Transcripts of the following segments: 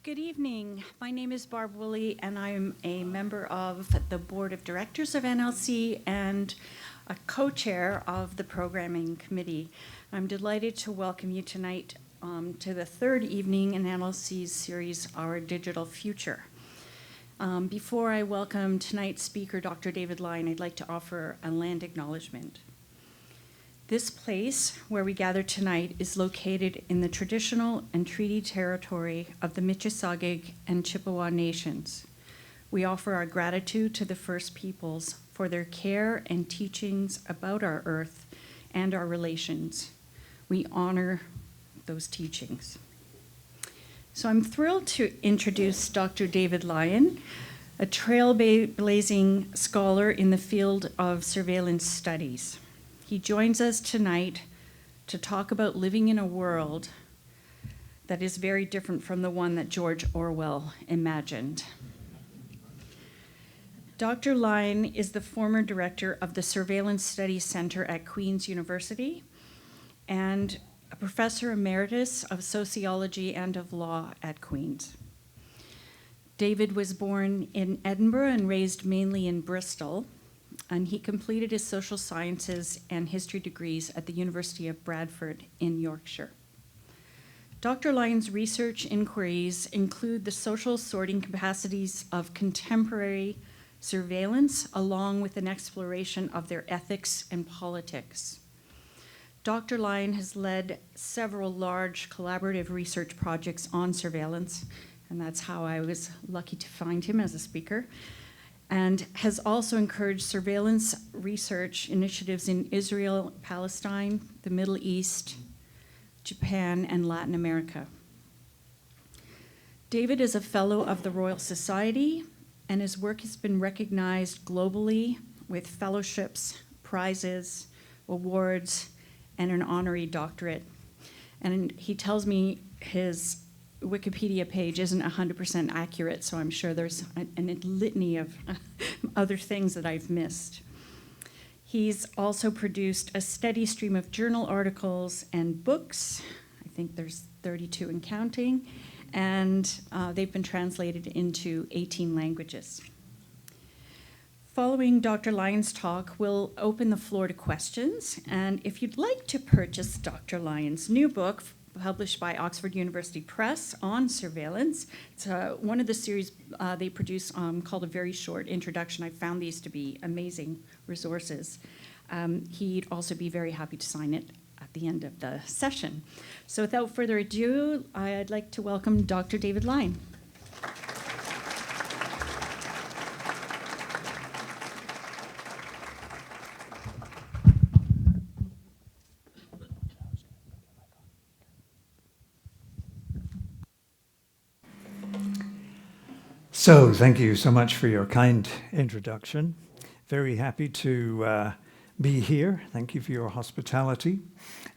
Good evening. My name is Barb Woolley, and I'm a member of the Board of Directors of NLC and a co-chair of the Programming Committee. I'm delighted to welcome you tonight to the third evening in NLC's series, Our Digital Future. Before I welcome tonight's speaker, Dr. David Lyon, I'd like to offer a land acknowledgement. This place where we gather tonight is located in the traditional and treaty territory of the Mississauga and Chippewa nations. We offer our gratitude to the First Peoples for their care and teachings about our earth and our relations. We honor those teachings. So I'm thrilled to introduce Dr. David Lyon, a trailblazing scholar in the field of surveillance studies. He joins us tonight to talk about living in a world that is very different from the one that George Orwell imagined. Dr. Lyon is the former director of the Surveillance Studies Center at Queen's University and a professor emeritus of sociology and of law at Queen's. David was born in Edinburgh and raised mainly in Bristol, and he completed his social sciences and history degrees at the University of Bradford in Yorkshire. Dr. Lyon's research inquiries include the social sorting capacities of contemporary surveillance, along with an exploration of their ethics and politics. Dr. Lyon has led several large collaborative research projects on surveillance, and that's how I was lucky to find him as a speaker, and has also encouraged surveillance research initiatives in Israel, Palestine, the Middle East, Japan, and Latin America. David is a fellow of the Royal Society, and his work has been recognized globally with fellowships, prizes, awards, and an honorary doctorate. And he tells me his Wikipedia page isn't 100% accurate, so I'm sure there's a litany of other things that I've missed. He's also produced a steady stream of journal articles and books. I think there's 32 and counting, and they've been translated into 18 languages. Following Dr. Lyon's talk, we'll open the floor to questions, and if you'd like to purchase Dr. Lyon's new book, published by Oxford University Press on surveillance. It's one of the series they produce called A Very Short Introduction. I found these to be amazing resources. He'd also be very happy to sign it at the end of the session. So without further ado, I'd like to welcome Dr. David Lyon. So, thank you so much for your kind introduction. Very happy to be here. Thank you for your hospitality.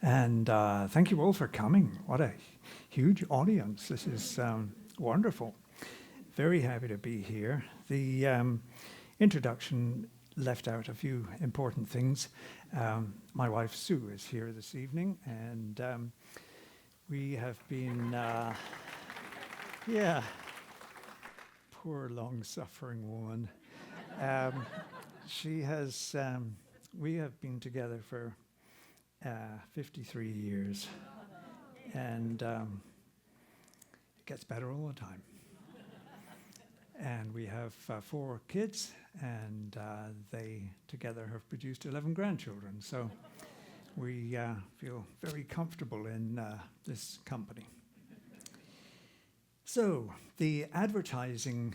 And thank you all for coming. What a huge audience. This is wonderful. Very happy to be here. The introduction left out a few important things. My wife, Sue, is here this evening, and we have been, poor long-suffering woman. She has, we have been together for 53 years, and it gets better all the time. And we have 4 kids, and they together have produced 11 grandchildren. So we feel very comfortable in this company. So, the advertising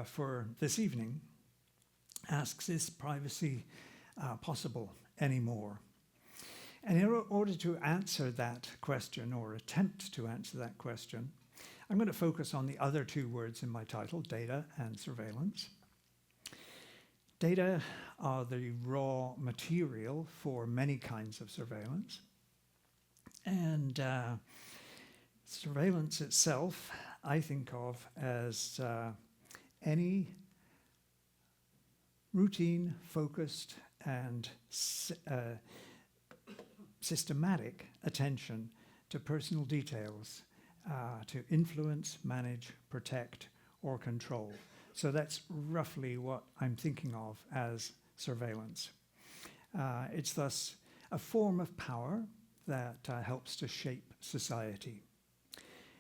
for this evening asks, is privacy possible anymore? And in order to answer that question, or attempt to answer that question, I'm going to focus on the other 2 words in my title, data and surveillance. Data are the raw material for many kinds of surveillance. And surveillance itself, I think of as any routine, focused, and systematic attention to personal details to influence, manage, protect, or control. So that's roughly what I'm thinking of as surveillance. It's thus a form of power that helps to shape society.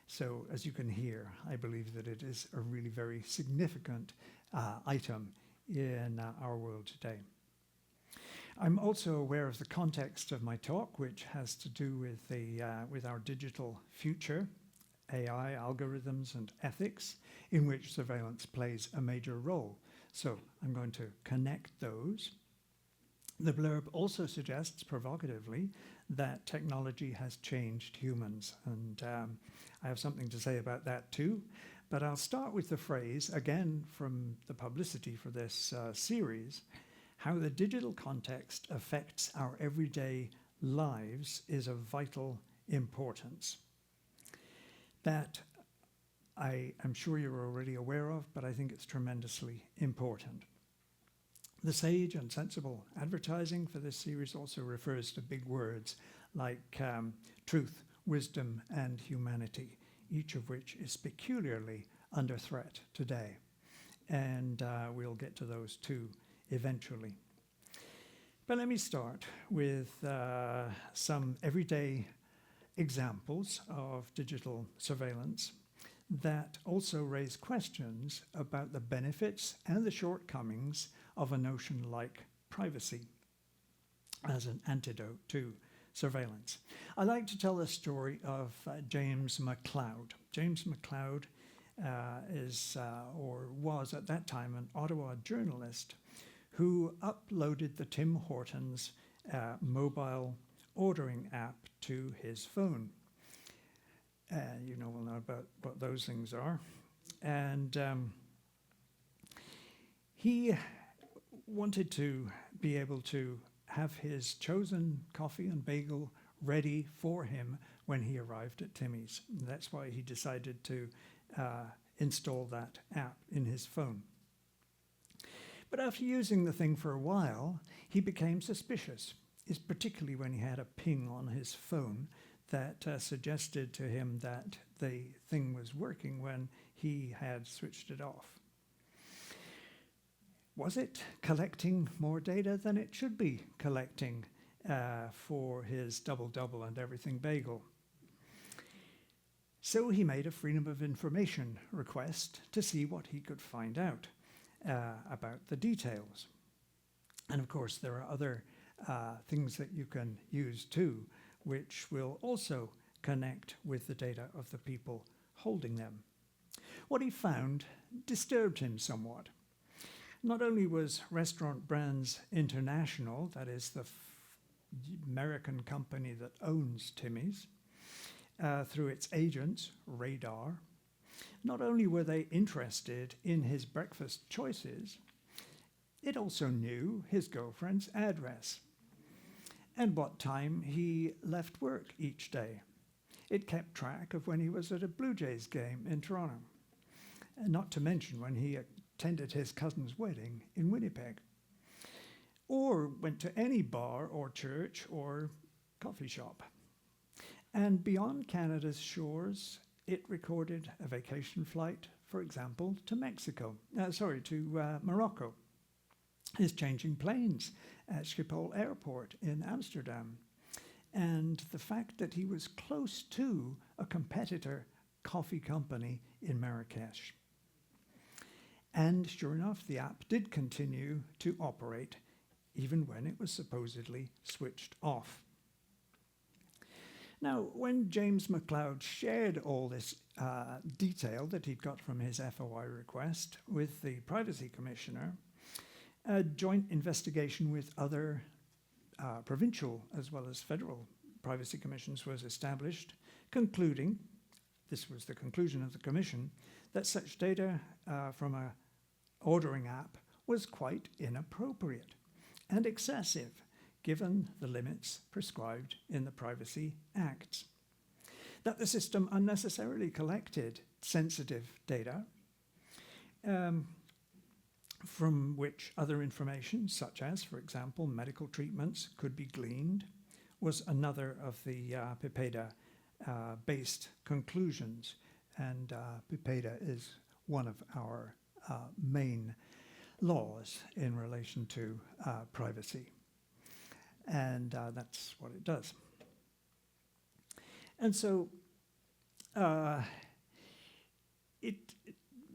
So as you can hear, I believe that it is a really very significant item in our world today. I'm also aware of the context of my talk, which has to do with our digital future, AI, algorithms, and ethics, in which surveillance plays a major role. So I'm going to connect those. The blurb also suggests, provocatively, that technology has changed humans, and I have something to say about that too. But I'll start with the phrase, again from the publicity for this series, how the digital context affects our everyday lives is of vital importance. That I am sure you're already aware of, but I think it's tremendously important. The sage and sensible advertising for this series also refers to big words like truth, wisdom, and humanity, each of which is peculiarly under threat today. And we'll get to those too eventually. But let me start with some everyday examples of digital surveillance that also raise questions about the benefits and the shortcomings of a notion like privacy as an antidote to surveillance. I like to tell the story of James McLeod. James McLeod was at that time an Ottawa journalist who uploaded the Tim Hortons mobile ordering app to his phone. You know, we'll know about what those things are. And he wanted to be able to have his chosen coffee and bagel ready for him when he arrived at Timmy's. That's why he decided to install that app in his phone. But after using the thing for a while, he became suspicious, particularly when he had a ping on his phone that suggested to him that the thing was working when he had switched it off. Was it collecting more data than it should be collecting for his double-double and everything bagel? So he made a Freedom of Information request to see what he could find out about the details. And of course, there are other things that you can use too, which will also connect with the data of the people holding them. What he found disturbed him somewhat. Not only was Restaurant Brands International, that is the American company that owns Timmy's, through its agents, Radar, not only were they interested in his breakfast choices, it also knew his girlfriend's address and what time he left work each day. It kept track of when he was at a Blue Jays game in Toronto, and not to mention when he attended his cousin's wedding in Winnipeg, or went to any bar or church or coffee shop. And beyond Canada's shores, it recorded a vacation flight, for example, to Morocco, his changing planes at Schiphol Airport in Amsterdam, and the fact that he was close to a competitor coffee company in Marrakesh. And sure enough, the app did continue to operate even when it was supposedly switched off. Now, when James McLeod shared all this detail that he'd got from his FOI request with the Privacy Commissioner, a joint investigation with other provincial as well as federal privacy commissions was established, concluding, this was the conclusion of the commission, that such data from a ordering app was quite inappropriate and excessive, given the limits prescribed in the Privacy Acts. That the system unnecessarily collected sensitive data from which other information, such as, for example, medical treatments, could be gleaned, was another of the PIPEDA based conclusions, and PIPEDA is one of our main laws in relation to privacy. And that's what it does. And so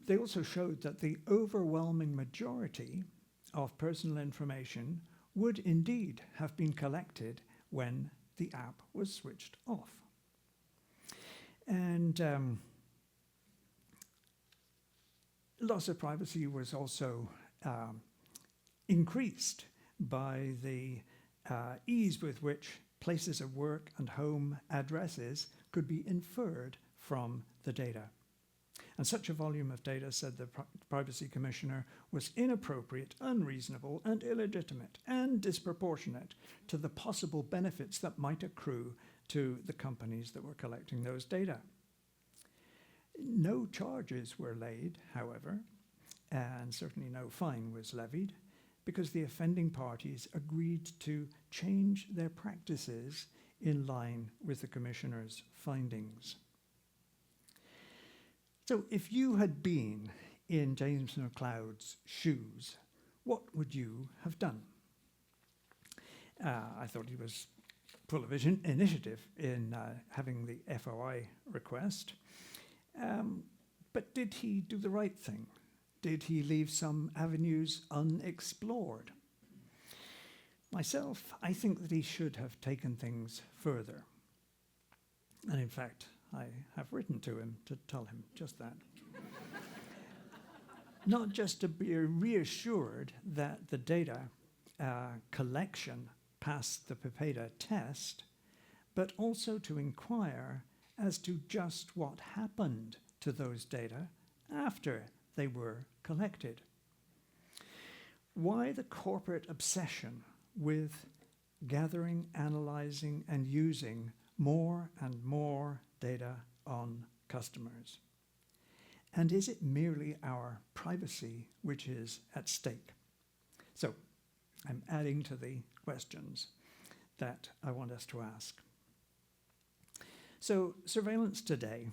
they also showed that the overwhelming majority of personal information would indeed have been collected when the app was switched off. And loss of privacy was also increased by the ease with which places of work and home addresses could be inferred from the data. And such a volume of data, said the Privacy Commissioner, was inappropriate, unreasonable, and illegitimate, and disproportionate to the possible benefits that might accrue to the companies that were collecting those data. No charges were laid, however, and certainly no fine was levied, because the offending parties agreed to change their practices in line with the Commissioner's findings. So if you had been in James McLeod's shoes, what would you have done? I thought he was full of initiative in having the FOI request. But did he do the right thing? Did he leave some avenues unexplored? Myself, I think that he should have taken things further. And in fact, I have written to him to tell him just that. Not just to be reassured that the data collection passed the PIPEDA test, but also to inquire as to just what happened to those data after they were collected. Why the corporate obsession with gathering, analyzing, and using more and more data on customers? And is it merely our privacy which is at stake? So I'm adding to the questions that I want us to ask. So surveillance today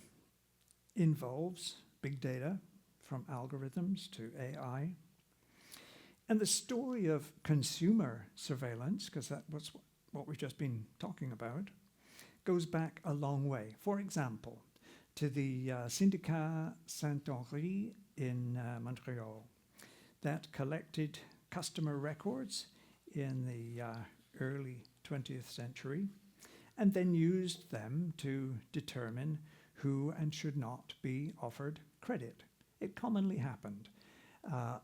involves big data, from algorithms to AI. And the story of consumer surveillance, because that was what we've just been talking about, goes back a long way. For example, to the Syndicat Saint-Henri in Montreal that collected customer records in the early 20th century and then used them to determine who and should not be offered credit. It commonly happened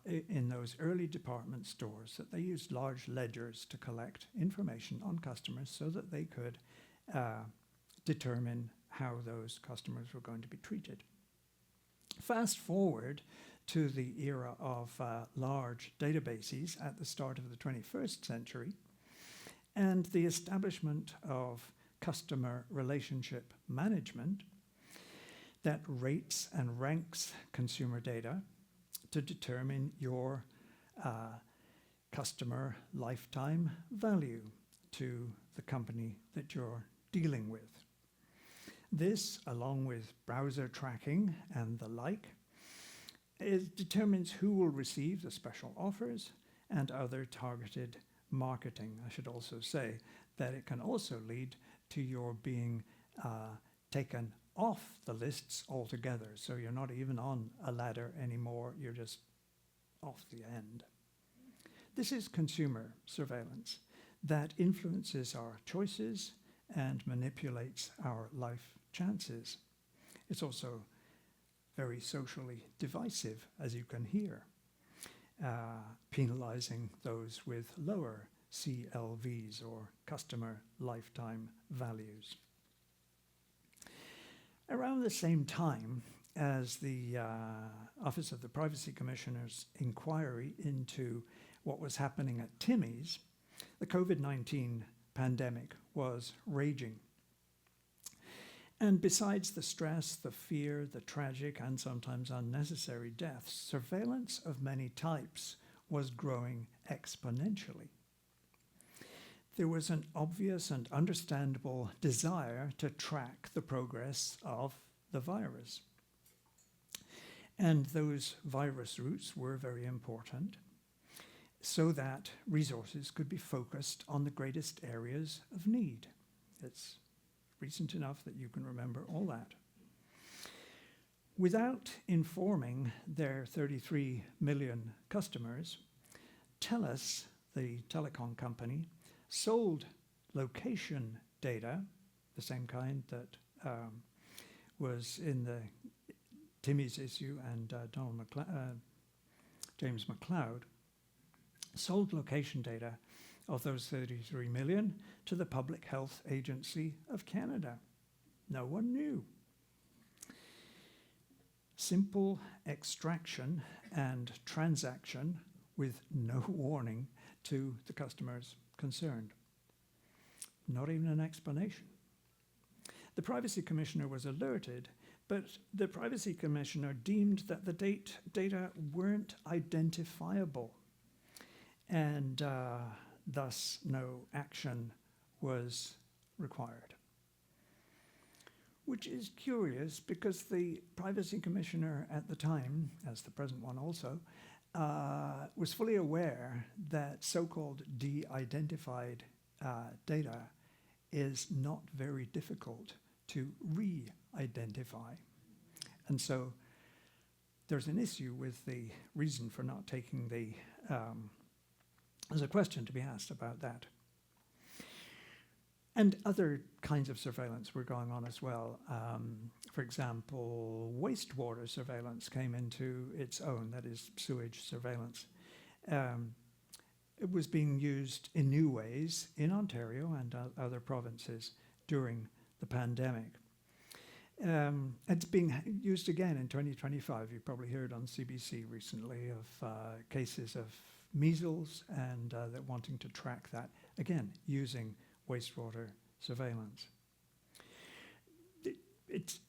in those early department stores that they used large ledgers to collect information on customers so that they could determine how those customers were going to be treated. Fast forward to the era of large databases at the start of the 21st century, and the establishment of customer relationship management that rates and ranks consumer data to determine your customer lifetime value to the company that you're dealing with. This, along with browser tracking and the like, determines who will receive the special offers and other targeted marketing. I should also say that it can also lead to your being taken off the lists altogether. So you're not even on a ladder anymore, you're just off the end. This is consumer surveillance that influences our choices and manipulates our life chances. It's also very socially divisive, as you can hear, penalizing those with lower CLVs or customer lifetime values. Around the same time as the Office of the Privacy Commissioner's inquiry into what was happening at Timmy's, the COVID-19 pandemic was raging. And besides the stress, the fear, the tragic and sometimes unnecessary deaths, surveillance of many types was growing exponentially. there was an obvious and understandable desire to track the progress of the virus. And those virus routes were very important so that resources could be focused on the greatest areas of need. It's recent enough that you can remember all that. Without informing their 33 million customers, TELUS, the telecom company, sold location data, the same kind that was in the Timmy's issue and James McLeod, sold location data of those 33 million to the Public Health Agency of Canada. No one knew. Simple extraction and transaction with no warning to the customers concerned. Not even an explanation. The Privacy Commissioner was alerted, but the Privacy Commissioner deemed that the data weren't identifiable, and thus no action was required. Which is curious because the Privacy Commissioner at the time, as the present one also, was fully aware that so-called de-identified data is not very difficult to re-identify. And so there's an issue with the reason for not taking the... there's a question to be asked about that. And other kinds of surveillance were going on as well. For example, wastewater surveillance came into its own, that is sewage surveillance. It was being used in new ways in Ontario and other provinces during the pandemic. It's being used again in 2025. You probably heard on CBC recently of cases of measles and they're wanting to track that, again, using wastewater surveillance. It's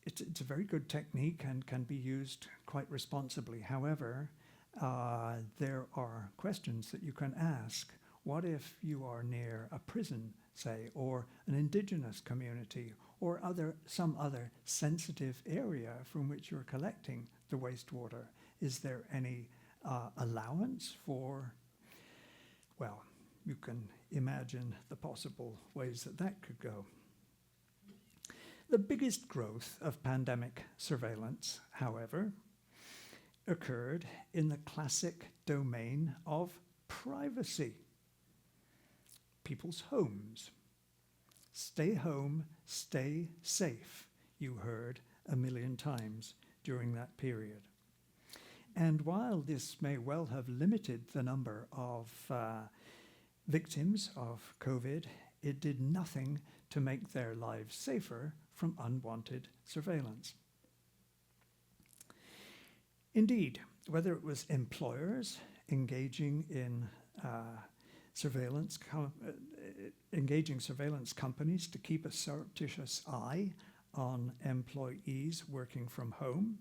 a very good technique and can be used quite responsibly. However, there are questions that you can ask. What if you are near a prison, say, or an indigenous community, or some other sensitive area from which you're collecting the wastewater? Is there any allowance for, well, you can imagine the possible ways that that could go. The biggest growth of pandemic surveillance, however, occurred in the classic domain of privacy. People's homes. Stay home, stay safe, you heard a million times during that period. And while this may well have limited the number of victims of COVID, it did nothing to make their lives safer from unwanted surveillance. Indeed, whether it was employers engaging in surveillance companies to keep a surreptitious eye on employees working from home,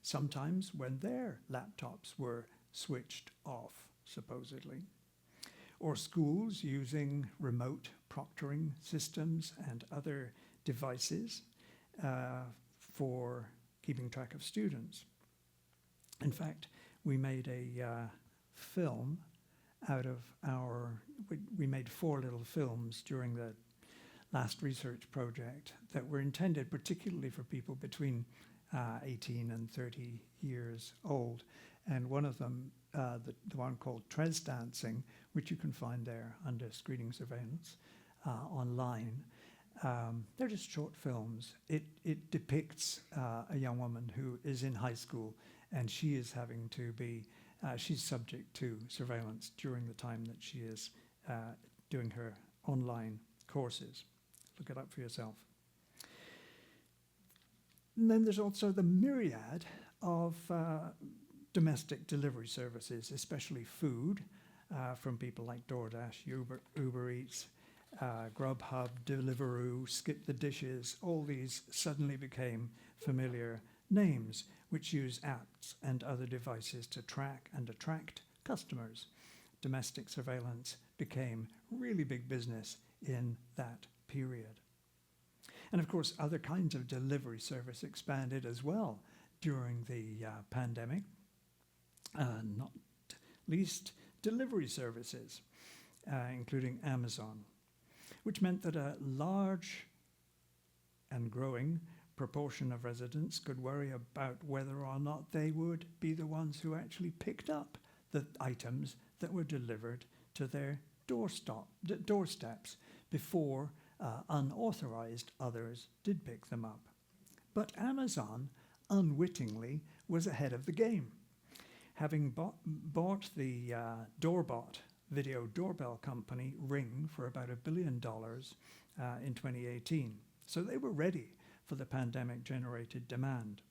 sometimes when their laptops were switched off, supposedly, or schools using remote proctoring systems and other devices for keeping track of students. In fact, we made a film out of we made 4 little films during the last research project that were intended particularly for people between 18 and 30 years old. And one of them, the one called Tres Dancing, which you can find there under Screening Surveillance online, they're just short films. It depicts a young woman who is in high school and she is having to be, she's subject to surveillance during the time that she is doing her online courses. Look it up for yourself. And then there's also the myriad of domestic delivery services, especially food, from people like DoorDash, Uber Eats, Grubhub, Deliveroo, Skip the Dishes. All these suddenly became familiar names, which use apps and other devices to track and attract customers. Domestic surveillance became really big business in that period. And of course, other kinds of delivery service expanded as well during the pandemic, not least delivery services, including Amazon, which meant that a large and growing proportion of residents could worry about whether or not they would be the ones who actually picked up the items that were delivered to their doorsteps before unauthorized others did pick them up. But Amazon, unwittingly, was ahead of the game, having bought the Doorbot video doorbell company Ring for about $1 billion in 2018. So they were ready for the pandemic-generated demand.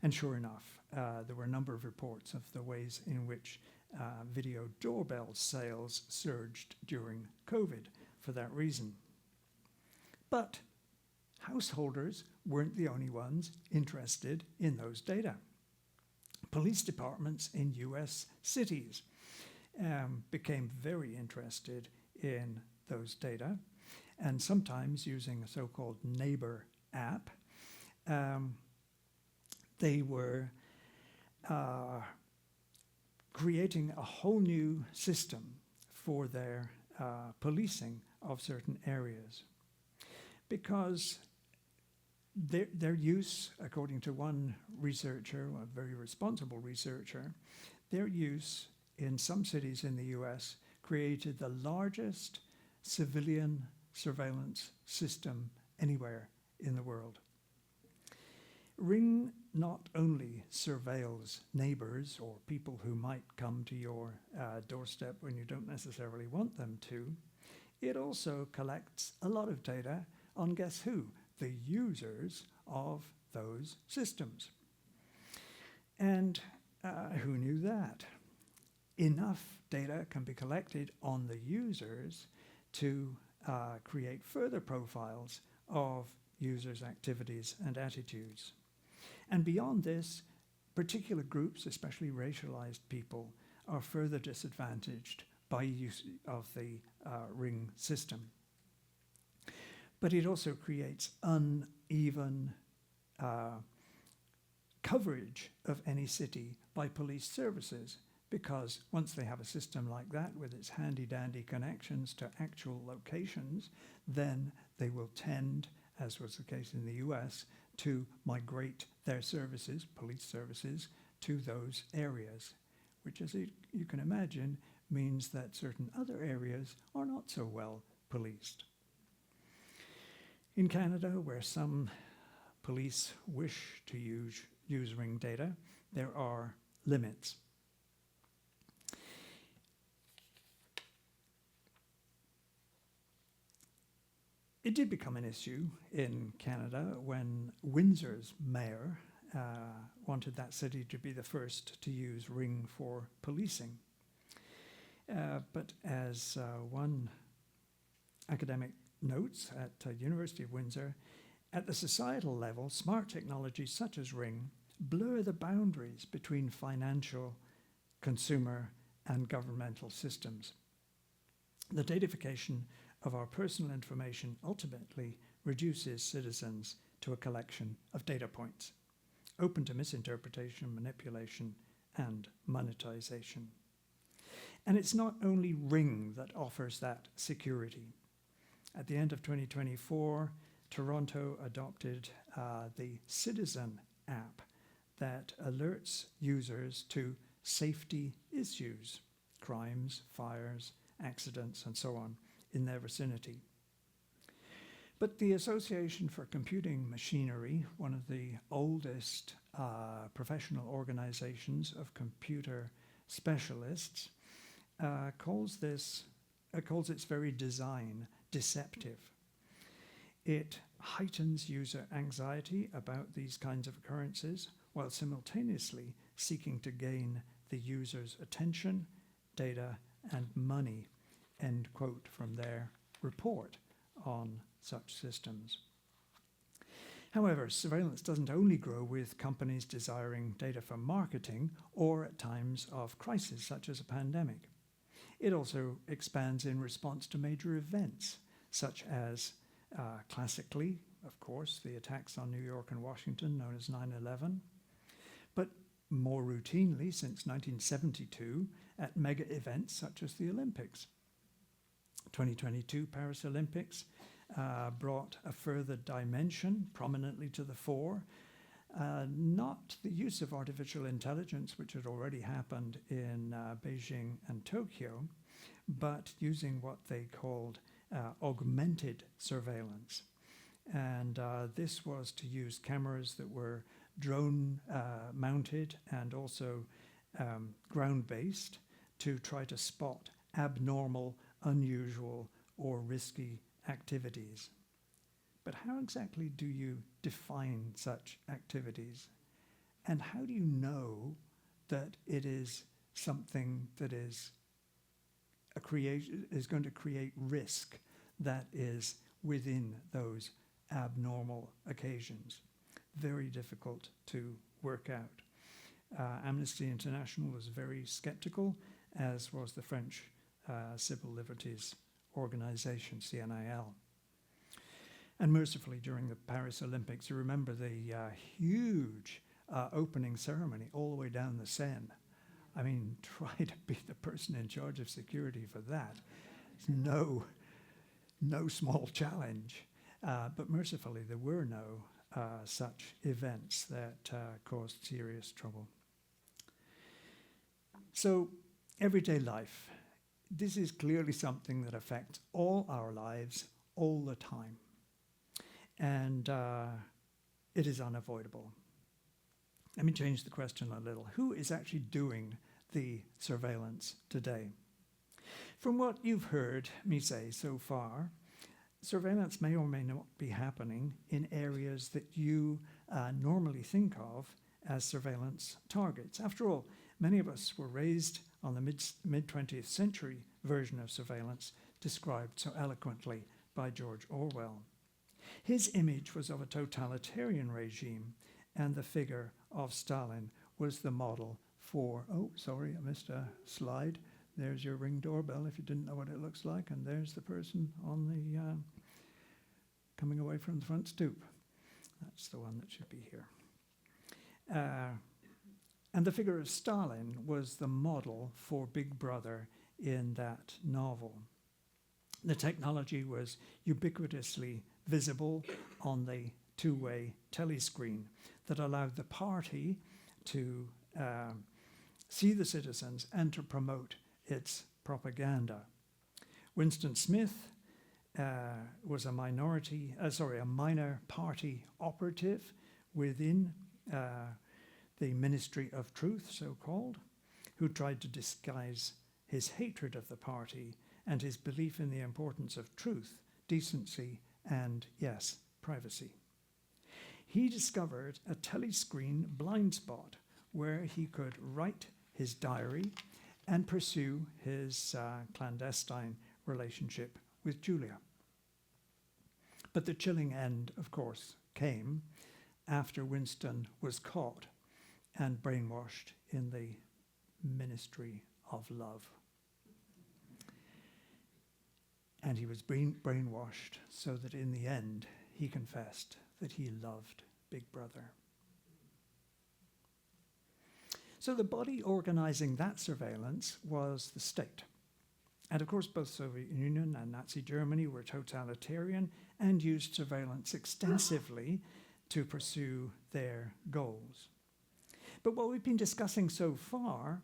And sure enough, there were a number of reports of the ways in which video doorbell sales surged during COVID for that reason. But householders weren't the only ones interested in those data. Police departments in US cities became very interested in those data, and sometimes using a so-called neighbor app, they were creating a whole new system for their policing of certain areas. Because their use, according to one researcher, a very responsible researcher, their use in some cities in the US created the largest civilian surveillance system anywhere in the world. Ring not only surveils neighbors or people who might come to your doorstep when you don't necessarily want them to, it also collects a lot of data on, guess who? The users of those systems. And who knew that? Enough data can be collected on the users to create further profiles of users' activities and attitudes. And beyond this, particular groups, especially racialized people, are further disadvantaged by use of the Ring system. But it also creates uneven coverage of any city by police services, because once they have a system like that with its handy-dandy connections to actual locations, then they will tend, as was the case in the US, to migrate their services, police services, to those areas, which, as you can imagine, means that certain other areas are not so well policed. In Canada, where some police wish to use Ring data, there are limits. It did become an issue in Canada when Windsor's mayor wanted that city to be the first to use Ring for policing. But as one academic notes at University of Windsor, at the societal level, smart technologies such as Ring blur the boundaries between financial, consumer, and governmental systems. The datafication of our personal information ultimately reduces citizens to a collection of data points, open to misinterpretation, manipulation, and monetization. And it's not only Ring that offers that security. At the end of 2024, Toronto adopted the Citizen app that alerts users to safety issues, crimes, fires, accidents, and so on, in their vicinity. But the Association for Computing Machinery, one of the oldest professional organizations of computer specialists, calls its very design deceptive. It heightens user anxiety about these kinds of occurrences while simultaneously seeking to gain the user's attention, data, and money, end quote from their report on such systems. However, surveillance doesn't only grow with companies desiring data for marketing or at times of crisis such as a pandemic. It also expands in response to major events, such as classically, of course, the attacks on New York and Washington, known as 9/11, but more routinely since 1972 at mega events such as the Olympics. 2022 Paris Olympics brought a further dimension prominently to the fore. Not the use of artificial intelligence, which had already happened in Beijing and Tokyo, but using what they called augmented surveillance. And this was to use cameras that were drone mounted and also ground-based to try to spot abnormal, unusual, or risky activities. But how exactly do you define such activities? And how do you know that it is something that is going to create risk that is within those abnormal occasions? Very difficult to work out. Amnesty International was very skeptical, as was the French Civil Liberties Organization, CNIL. And mercifully, during the Paris Olympics, you remember the huge opening ceremony all the way down the Seine. I mean, try to be the person in charge of security for that. It's no small challenge. But mercifully, there were no such events that caused serious trouble. So, everyday life. This is clearly something that affects all our lives all the time. And it is unavoidable. Let me change the question a little. Who is actually doing the surveillance today? From what you've heard me say so far, surveillance may or may not be happening in areas that you normally think of as surveillance targets. After all, many of us were raised on the mid-20th century version of surveillance described so eloquently by George Orwell. His image was of a totalitarian regime, and the figure of Stalin was the model for, oh, sorry, I missed a slide. There's your Ring doorbell if you didn't know what it looks like, and there's the person on the, coming away from the front stoop. That's the one that should be here. And the figure of Stalin was the model for Big Brother in that novel. The technology was ubiquitously visible on the two-way telescreen that allowed the party to see the citizens and to promote its propaganda. Winston Smith was a minor party operative within the Ministry of Truth, so-called, who tried to disguise his hatred of the party and his belief in the importance of truth, decency, and, yes, privacy. He discovered a telescreen blind spot where he could write his diary and pursue his clandestine relationship with Julia. But the chilling end, of course, came after Winston was caught and brainwashed in the Ministry of Love. And he was brainwashed so that in the end he confessed that he loved Big Brother. So the body organizing that surveillance was the state. And of course, both Soviet Union and Nazi Germany were totalitarian and used surveillance extensively to pursue their goals. But what we've been discussing so far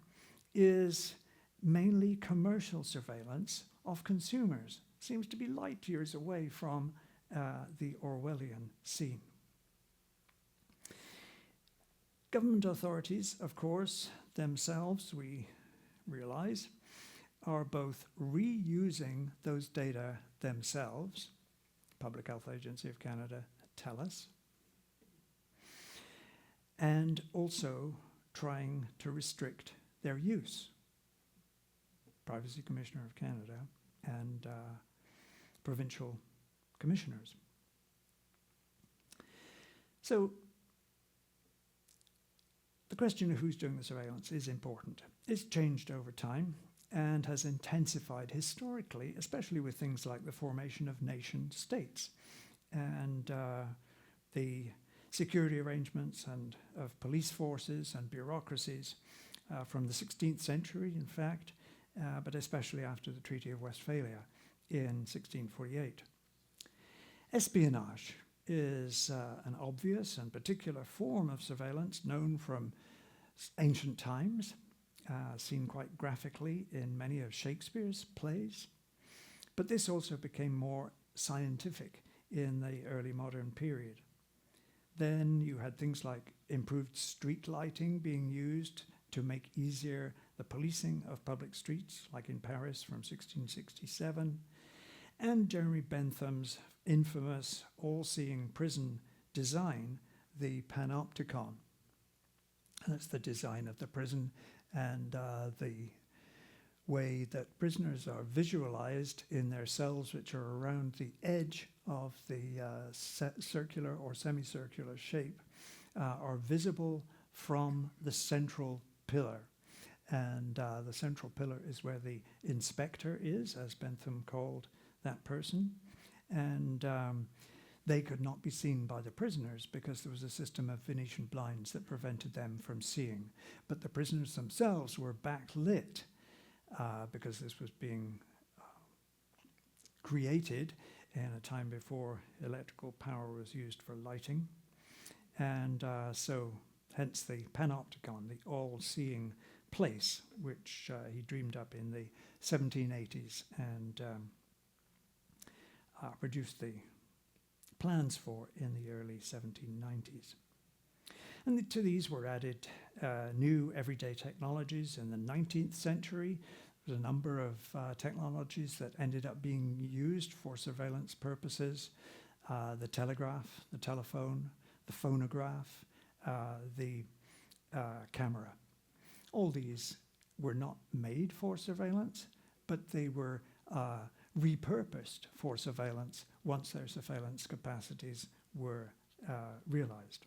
is mainly commercial surveillance of consumers. Seems to be light years away from the Orwellian scene. Government authorities, of course, themselves, we realize, are both reusing those data themselves. Public Health Agency of Canada tell us. And also trying to restrict their use. Privacy Commissioner of Canada and provincial commissioners. So the question of who's doing the surveillance is important. It's changed over time. and has intensified historically, especially with things like the formation of nation states and the security arrangements and of police forces and bureaucracies from the 16th century, in fact, but especially after the Treaty of Westphalia in 1648. Espionage is an obvious and particular form of surveillance known from ancient times, seen quite graphically in many of Shakespeare's plays. But this also became more scientific in the early modern period. Then you had things like improved street lighting being used to make easier the policing of public streets, like in Paris from 1667, and Jeremy Bentham's infamous all-seeing prison design, the panopticon. And it's the design of the prison and the way that prisoners are visualized in their cells, which are around the edge of the circular or semicircular shape, are visible from the central pillar. And the central pillar is where the inspector is, as Bentham called that person. And they could not be seen by the prisoners because there was a system of Venetian blinds that prevented them from seeing. But the prisoners themselves were backlit because this was being created in a time before electrical power was used for lighting. And so hence the panopticon, the all-seeing place, which he dreamed up in the 1780s and produced the plans for in the early 1790s. And to these were added new everyday technologies in the 19th century. There was a number of technologies that ended up being used for surveillance purposes. The telegraph, the telephone, the phonograph, the camera. All these were not made for surveillance, but they were repurposed for surveillance once their surveillance capacities were realized.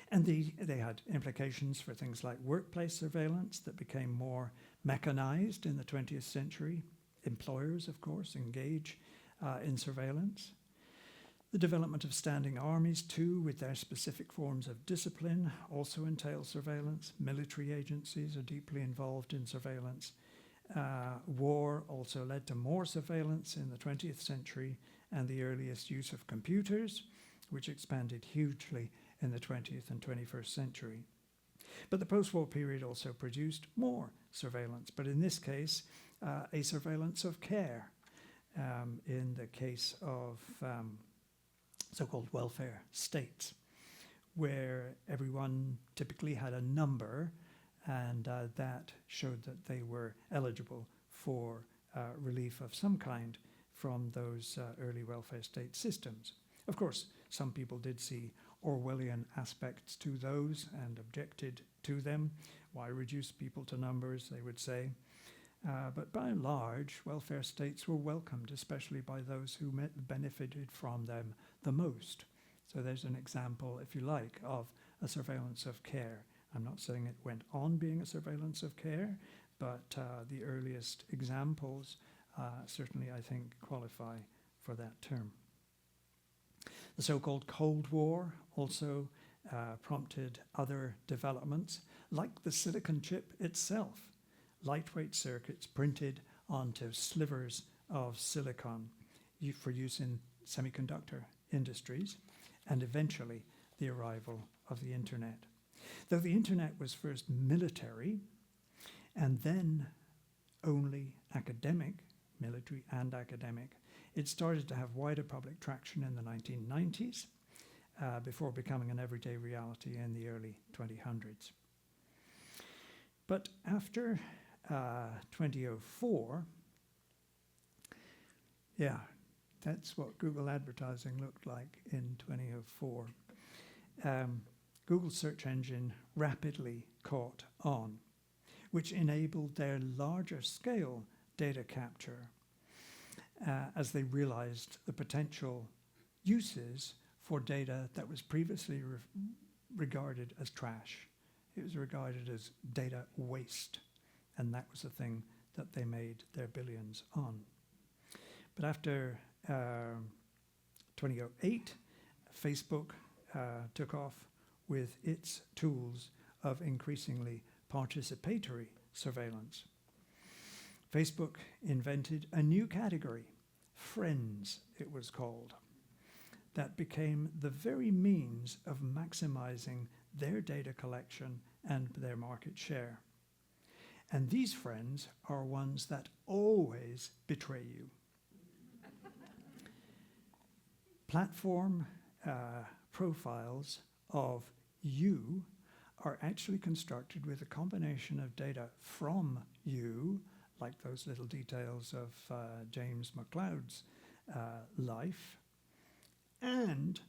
And they had implications for things like workplace surveillance that became more mechanized in the 20th century. Employers, of course, engage in surveillance. The development of standing armies, too, with their specific forms of discipline, also entail surveillance. Military agencies are deeply involved in surveillance. War also led to more surveillance in the 20th century and the earliest use of computers, which expanded hugely in the 20th and 21st century. But the post-war period also produced more surveillance, but in this case, a surveillance of care in the case of so-called welfare states, where everyone typically had a number and that showed that they were eligible for relief of some kind from those early welfare state systems. Of course, some people did see Orwellian aspects to those and objected to them. Why reduce people to numbers, they would say. But by and large, welfare states were welcomed, especially by those who benefited from them the most. So there's an example, if you like, of a surveillance of care. I'm not saying it went on being a surveillance of care, but the earliest examples certainly, I think, qualify for that term. The so-called Cold War also prompted other developments, like the silicon chip itself. Lightweight circuits printed onto slivers of silicon for use in semiconductor industries, and eventually the arrival of the internet. Though the internet was first military and then only academic, military and academic, it started to have wider public traction in the 1990s before becoming an everyday reality in the early 2000s. But after 2004, yeah, that's what Google advertising looked like in 2004. Google's search engine rapidly caught on, which enabled their larger scale data capture as they realized the potential uses for data that was previously regarded as trash. It was regarded as data waste. and that was the thing that they made their billions on. But after 2008, Facebook took off with its tools of increasingly participatory surveillance. Facebook invented a new category, friends it was called, that became the very means of maximizing their data collection and their market share. And these friends are ones that always betray you. Platform profiles of you are actually constructed with a combination of data from you, like those little details of James McLeod's life, and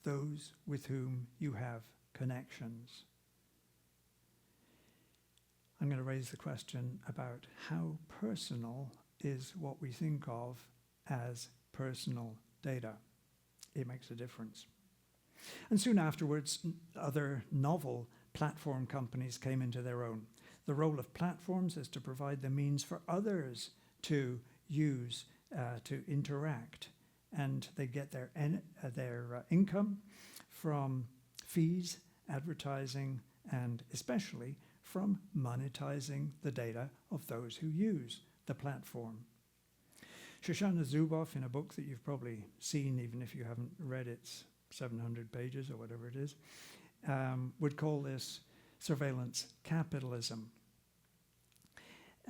those with whom you have connections. I'm going to raise the question about how personal is what we think of as personal data. It makes a difference. And soon afterwards, other novel platform companies came into their own. The role of platforms is to provide the means for others to use, to interact, and they get their income from fees, advertising, and especially from monetizing the data of those who use the platform. Shoshana Zuboff, in a book that you've probably seen, even if you haven't read its 700 pages or whatever it is, would call this surveillance capitalism.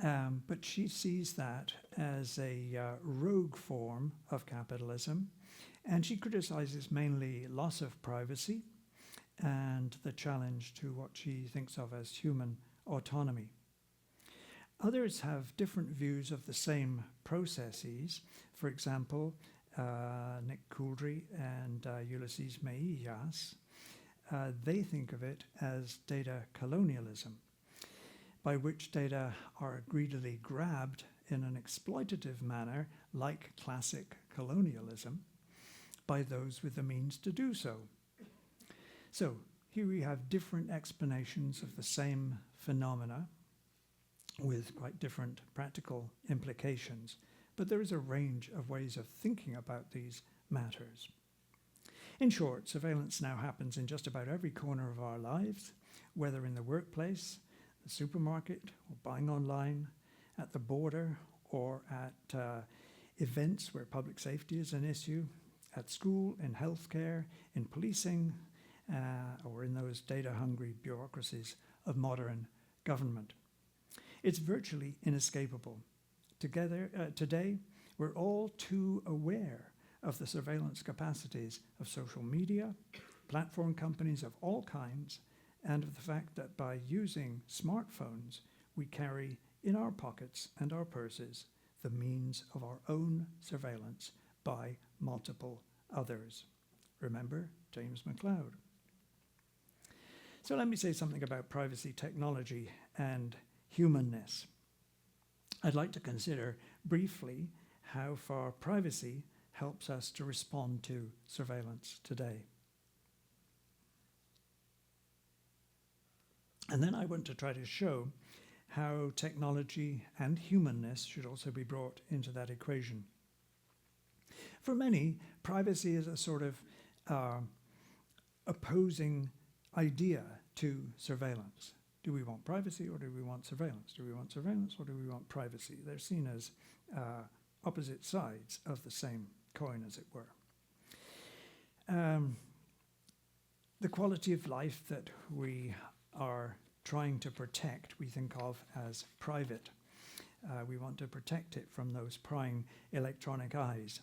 But she sees that as a rogue form of capitalism, and she criticizes mainly loss of privacy and the challenge to what she thinks of as human autonomy. Others have different views of the same processes. For example, Nick Couldry and Ulysses Meillas, they think of it as data colonialism, by which data are greedily grabbed in an exploitative manner, like classic colonialism, by those with the means to do so. So here we have different explanations of the same phenomena with quite different practical implications, but there is a range of ways of thinking about these matters. In short, surveillance now happens in just about every corner of our lives, whether in the workplace, the supermarket, or buying online, at the border, or at events where public safety is an issue, at school, in healthcare, in policing, or in those data-hungry bureaucracies of modern government. It's virtually inescapable. Today, we're all too aware of the surveillance capacities of social media, platform companies of all kinds, and of the fact that by using smartphones, we carry in our pockets and our purses the means of our own surveillance by multiple others. Remember James McLeod. So let me say something about privacy technology and humanness. I'd like to consider briefly how far privacy helps us to respond to surveillance today. And then I want to try to show how technology and humanness should also be brought into that equation. For many, privacy is a sort of opposing idea to surveillance. Do we want privacy or do we want surveillance? Do we want surveillance or do we want privacy? They're seen as opposite sides of the same coin, as it were. The quality of life that we are trying to protect, we think of as private. We want to protect it from those prying electronic eyes.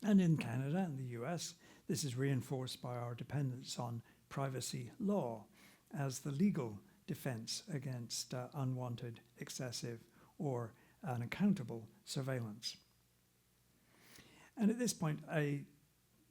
And in Canada and the US, this is reinforced by our dependence on privacy law as the legal defense against unwanted, excessive, or unaccountable surveillance. And at this point, I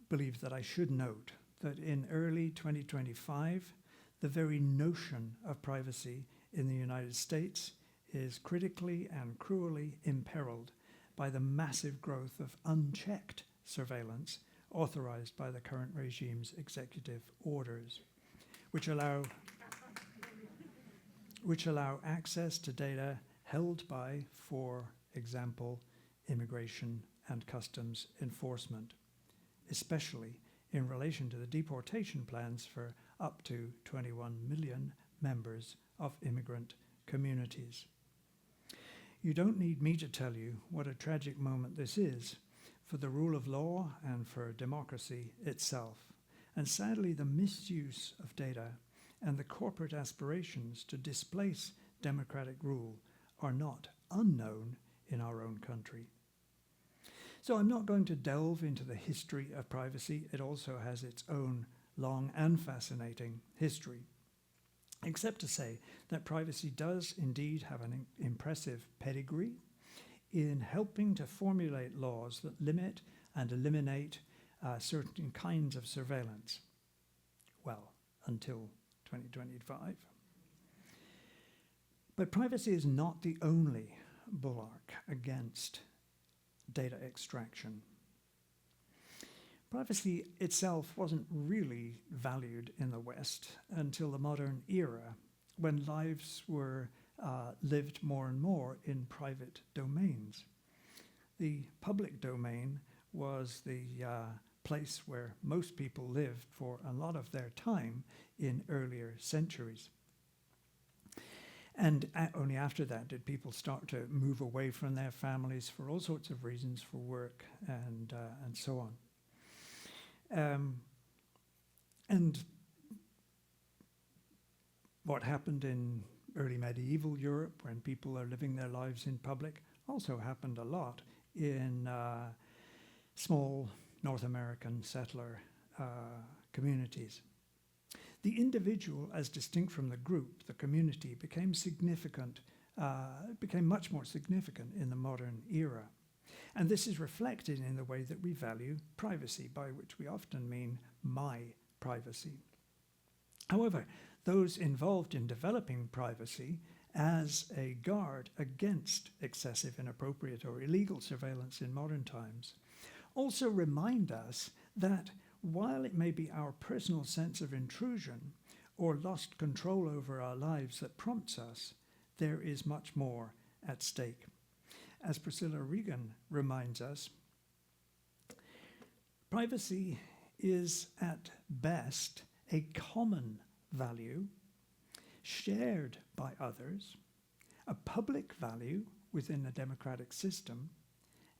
believe that I should note that in early 2025, the very notion of privacy in the United States is critically and cruelly imperiled by the massive growth of unchecked surveillance authorized by the current regime's executive orders, which allow which allow access to data held by, for example, immigration and customs enforcement, especially in relation to the deportation plans for up to 21 million members of immigrant communities. You don't need me to tell you what a tragic moment this is for the rule of law and for democracy itself. And sadly, the misuse of data and the corporate aspirations to displace democratic rule are not unknown in our own country. So I'm not going to delve into the history of privacy. It also has its own long and fascinating history, except to say that privacy does indeed have an impressive pedigree in helping to formulate laws that limit and eliminate certain kinds of surveillance. Well, until 2025. But privacy is not the only bulwark against data extraction. Privacy itself wasn't really valued in the West until the modern era, when lives were lived more and more in private domains. The public domain was the place where most people lived for a lot of their time in earlier centuries. And only after that did people start to move away from their families for all sorts of reasons, for work and so on. And what happened in early medieval Europe, when people are living their lives in public, also happened a lot in small North American settler communities. The individual, as distinct from the group, the community, became much more significant in the modern era. And this is reflected in the way that we value privacy, by which we often mean my privacy. However, those involved in developing privacy as a guard against excessive, inappropriate, or illegal surveillance in modern times also remind us that while it may be our personal sense of intrusion or lost control over our lives that prompts us, there is much more at stake. As Priscilla Regan reminds us, privacy is at best a common value shared by others, a public value within a democratic system,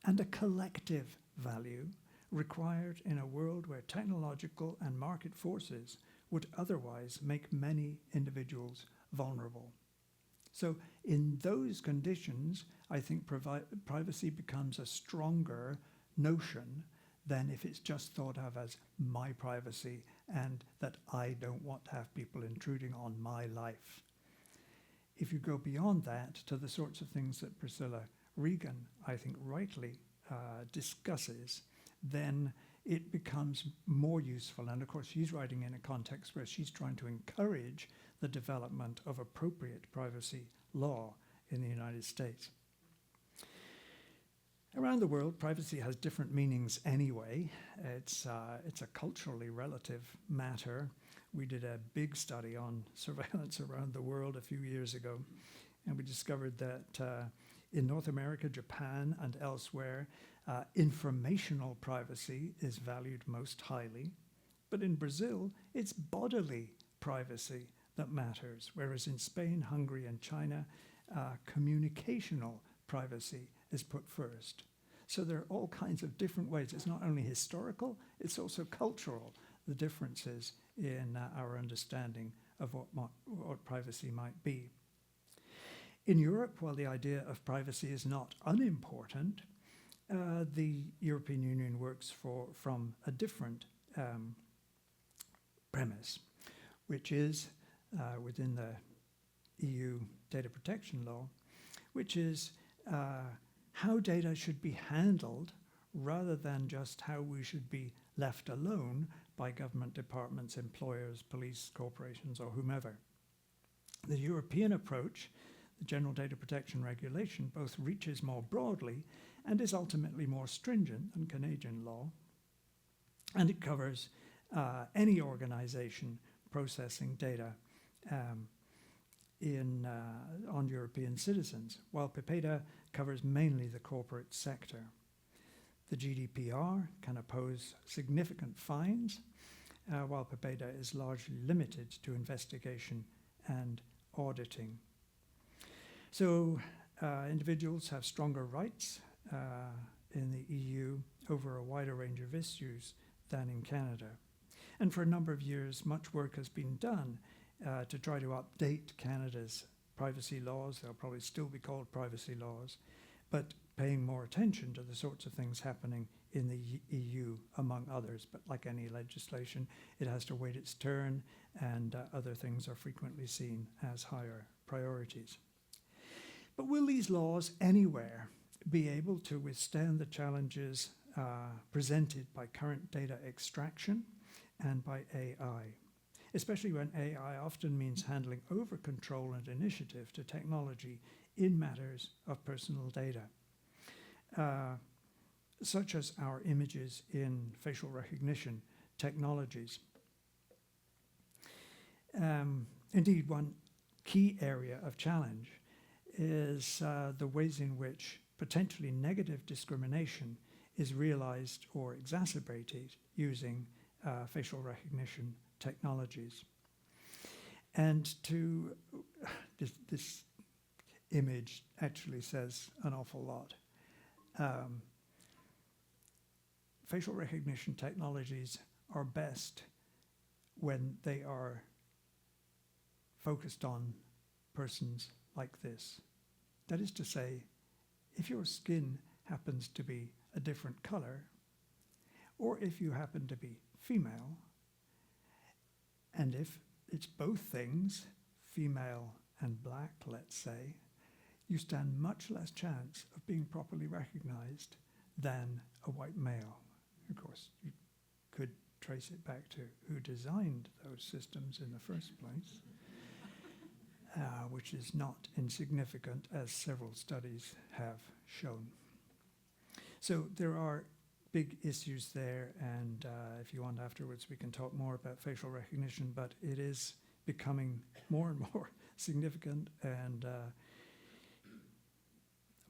and a collective value required in a world where technological and market forces would otherwise make many individuals vulnerable. So in those conditions, I think privacy becomes a stronger notion than if it's just thought of as my privacy and that I don't want to have people intruding on my life. If you go beyond that to the sorts of things that Priscilla Regan, I think, rightly discusses, then it becomes more useful. And of course, she's writing in a context where she's trying to encourage the development of appropriate privacy law in the United States. Around the world, privacy has different meanings anyway. It's a culturally relative matter. We did a big study on surveillance around the world a few years ago, and we discovered that in North America, Japan, and elsewhere, informational privacy is valued most highly. But in Brazil, it's bodily privacy that matters, whereas in Spain, Hungary, and China, communicational privacy is put first. So there are all kinds of different ways. It's not only historical, it's also cultural, the differences in our understanding of what privacy might be. In Europe, while the idea of privacy is not unimportant, the European Union works from a different premise, which is within the EU data protection law, which is how data should be handled rather than just how we should be left alone by government departments, employers, police, corporations, or whomever. The European approach, the General Data Protection Regulation, both reaches more broadly and is ultimately more stringent than Canadian law, and it covers any organization processing data on European citizens, while PIPEDA covers mainly the corporate sector. The GDPR can impose significant fines, while PIPEDA is largely limited to investigation and auditing. So individuals have stronger rights in the EU over a wider range of issues than in Canada. And for a number of years, much work has been done to try to update Canada's privacy laws. They'll probably still be called privacy laws, but paying more attention to the sorts of things happening in the EU, among others. But like any legislation, it has to wait its turn, and other things are frequently seen as higher priorities. But will these laws anywhere be able to withstand the challenges presented by current data extraction and by AI? Especially when AI often means handling over control and initiative to technology in matters of personal data, such as our images in facial recognition technologies. Indeed, one key area of challenge is the ways in which potentially negative discrimination is realized or exacerbated using facial recognition technologies. And this image actually says an awful lot. Facial recognition technologies are best when they are focused on persons like this. That is to say, if your skin happens to be a different color, or if you happen to be female, and if it's both things, female and black, let's say, you stand much less chance of being properly recognized than a white male. Of course, you could trace it back to who designed those systems in the first place, which is not insignificant, as several studies have shown. So there are big issues there, and if you want afterwards, we can talk more about facial recognition, but it is becoming more and more significant and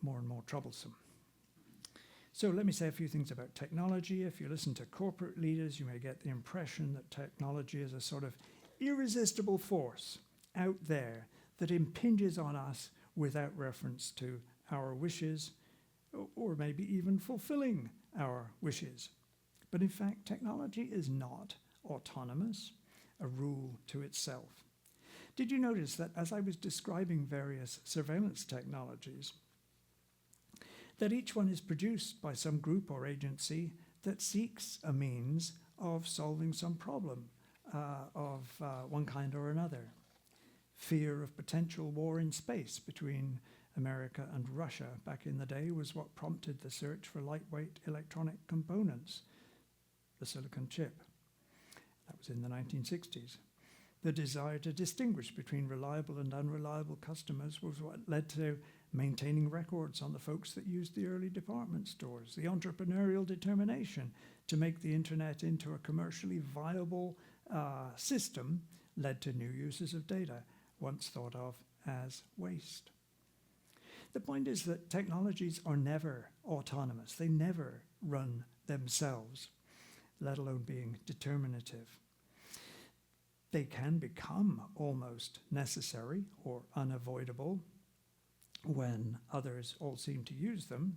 more troublesome. So let me say a few things about technology. If you listen to corporate leaders, you may get the impression that technology is a sort of irresistible force out there that impinges on us without reference to our wishes, or maybe even fulfilling our wishes. But in fact, technology is not autonomous, a rule to itself. Did you notice that as I was describing various surveillance technologies, that each one is produced by some group or agency that seeks a means of solving some problem of one kind or another? Fear of potential war in space between America and Russia back in the day was what prompted the search for lightweight electronic components, the silicon chip. That was in the 1960s. The desire to distinguish between reliable and unreliable customers was what led to maintaining records on the folks that used the early department stores. The entrepreneurial determination to make the internet into a commercially viable system led to new uses of data, once thought of as waste. The point is that technologies are never autonomous. They never run themselves, let alone being determinative. They can become almost necessary or unavoidable when others all seem to use them,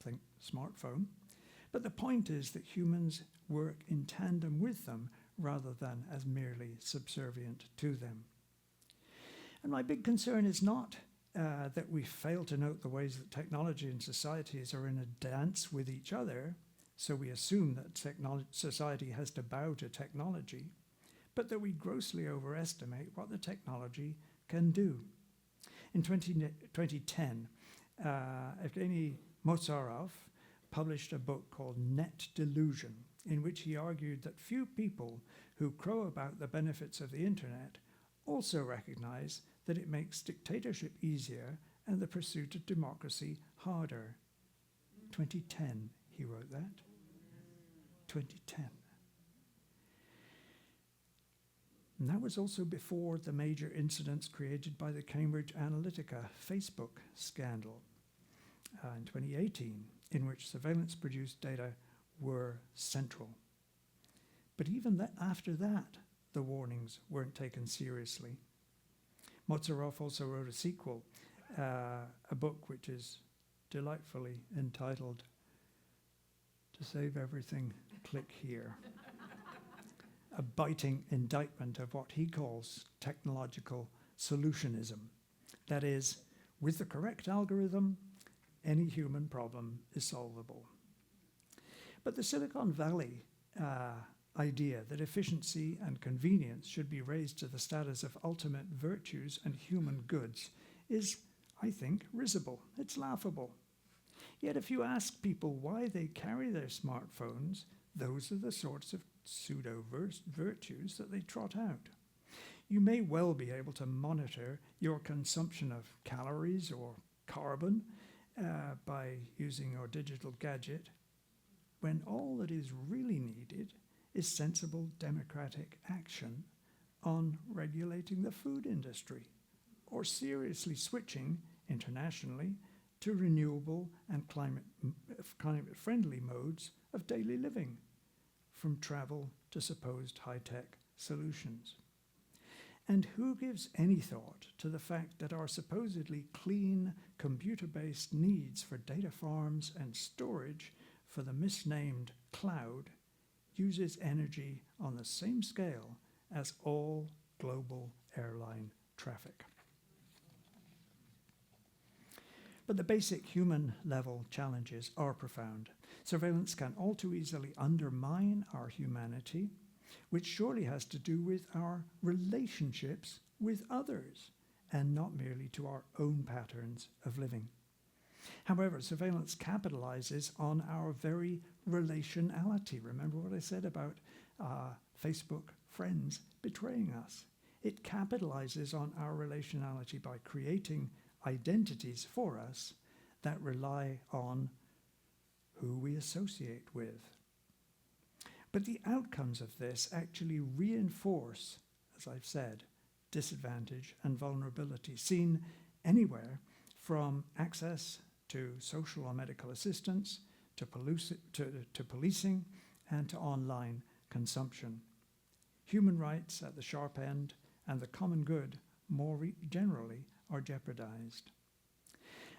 think smartphone. But the point is that humans work in tandem with them rather than as merely subservient to them. And my big concern is not that we fail to note the ways that technology and societies are in a dance with each other, so we assume that society has to bow to technology, but that we grossly overestimate what the technology can do. In 2010, Evgeny Mozarov published a book called Net Delusion, in which he argued that few people who crow about the benefits of the internet also recognize that it makes dictatorship easier and the pursuit of democracy harder. 2010, he wrote that. 2010. And that was also before the major incidents created by the Cambridge Analytica Facebook scandal in 2018, in which surveillance-produced data were central. But even after that, the warnings weren't taken seriously. Mozarov also wrote a sequel, a book which is delightfully entitled, "To Save Everything, Click Here." A biting indictment of what he calls technological solutionism. That is, with the correct algorithm, any human problem is solvable. But the Silicon Valley idea that efficiency and convenience should be raised to the status of ultimate virtues and human goods is, I think, risible. It's laughable. Yet if you ask people why they carry their smartphones, those are the sorts of pseudo-virtues that they trot out. You may well be able to monitor your consumption of calories or carbon by using your digital gadget, when all that is really needed is sensible democratic action on regulating the food industry, or seriously switching internationally to renewable and climate-friendly modes of daily living, from travel to supposed high-tech solutions. And who gives any thought to the fact that our supposedly clean, computer-based needs for data farms and storage for the misnamed cloud uses energy on the same scale as all global airline traffic? But the basic human-level challenges are profound. Surveillance can all too easily undermine our humanity, which surely has to do with our relationships with others, and not merely to our own patterns of living. However, surveillance capitalizes on our very relationality. Remember what I said about Facebook friends betraying us? It capitalizes on our relationality by creating identities for us that rely on who we associate with. But the outcomes of this actually reinforce, as I've said, disadvantage and vulnerability seen anywhere from access to social or medical assistance, to policing, and to online consumption. Human rights at the sharp end and the common good more generally are jeopardized.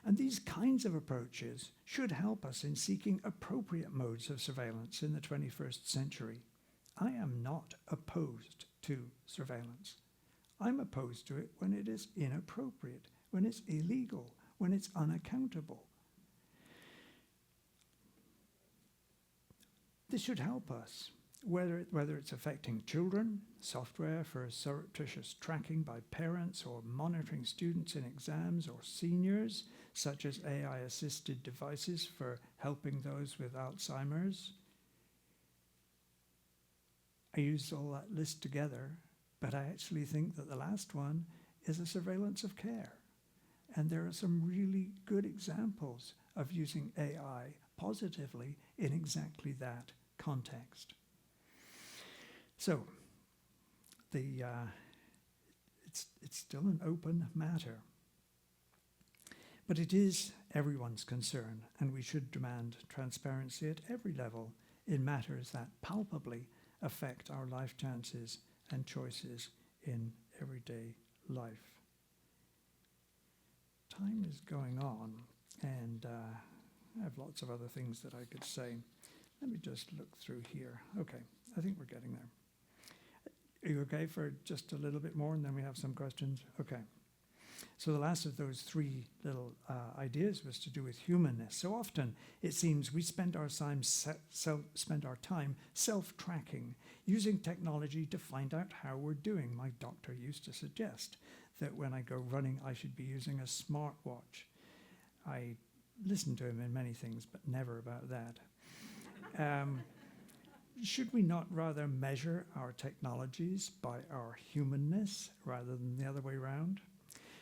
And these kinds of approaches should help us in seeking appropriate modes of surveillance in the 21st century. I am not opposed to surveillance. I'm opposed to it when it is inappropriate, when it's illegal, when it's unaccountable. This should help us, whether it's affecting children, software for surreptitious tracking by parents or monitoring students in exams, or seniors, such as AI-assisted devices for helping those with Alzheimer's. I used all that list together, but I actually think that the last one is a surveillance of care. And there are some really good examples of using AI positively in exactly that context. So, it's still an open matter. But it is everyone's concern, and we should demand transparency at every level in matters that palpably affect our life chances and choices in everyday life. Time is going on, and I have lots of other things that I could say. Let me just look through here. Okay, I think we're getting there. Are you okay for just a little bit more, and then we have some questions? Okay. So the last of those three little ideas was to do with humanness. So often it seems we spend our time self-tracking, using technology to find out how we're doing. My doctor used to suggest that when I go running, I should be using a smartwatch. I listen to him in many things, but never about that. Should we not rather measure our technologies by our humanness rather than the other way around?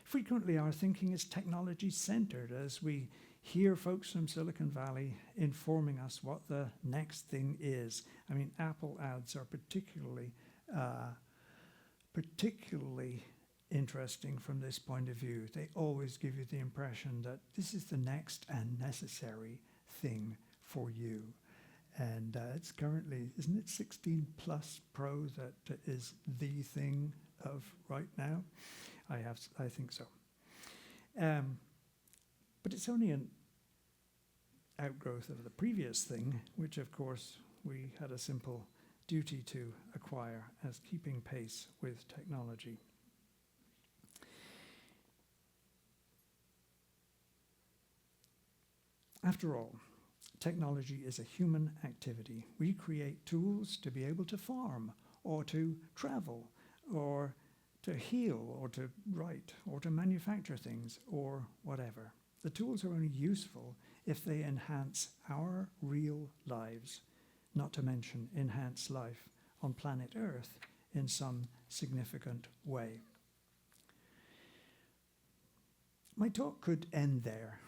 Frequently, our thinking is technology-centered as we hear folks from Silicon Valley informing us what the next thing is. I mean, Apple ads are particularly particularly interesting from this point of view. They always give you the impression that this is the next and necessary thing for you. And it's currently, isn't it 16 Plus Pro that is the thing of right now? I think so. But it's only an outgrowth of the previous thing, which of course we had a simple duty to acquire as keeping pace with technology. After all, technology is a human activity. We create tools to be able to farm, or to travel, or to heal, or to write, or to manufacture things, or whatever. The tools are only useful if they enhance our real lives, not to mention enhance life on planet Earth in some significant way. My talk could end there,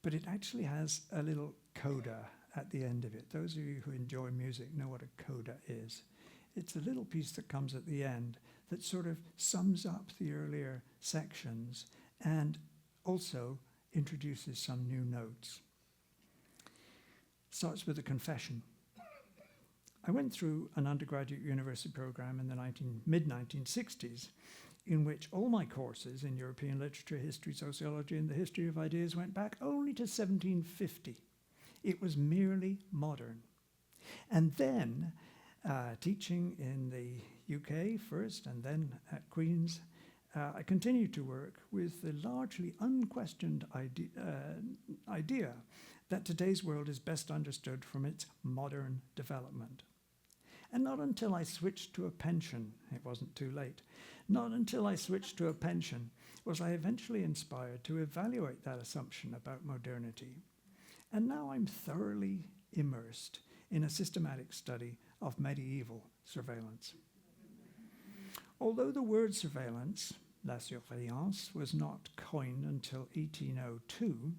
but it actually has a little coda at the end of it. Those of you who enjoy music know what a coda is. It's a little piece that comes at the end that sort of sums up the earlier sections and also introduces some new notes. Starts with a confession. I went through an undergraduate university program in the mid-1960s in which all my courses in European literature, history, sociology, and the history of ideas went back only to 1750. It was merely modern. And then, teaching in the UK first and then at Queen's, I continued to work with the largely unquestioned idea that today's world is best understood from its modern development. And not until I switched to a pension, it wasn't too late, not until I switched to a pension was I eventually inspired to evaluate that assumption about modernity. And now I'm thoroughly immersed in a systematic study of medieval surveillance. Although the word surveillance, la surveillance, was not coined until 1802,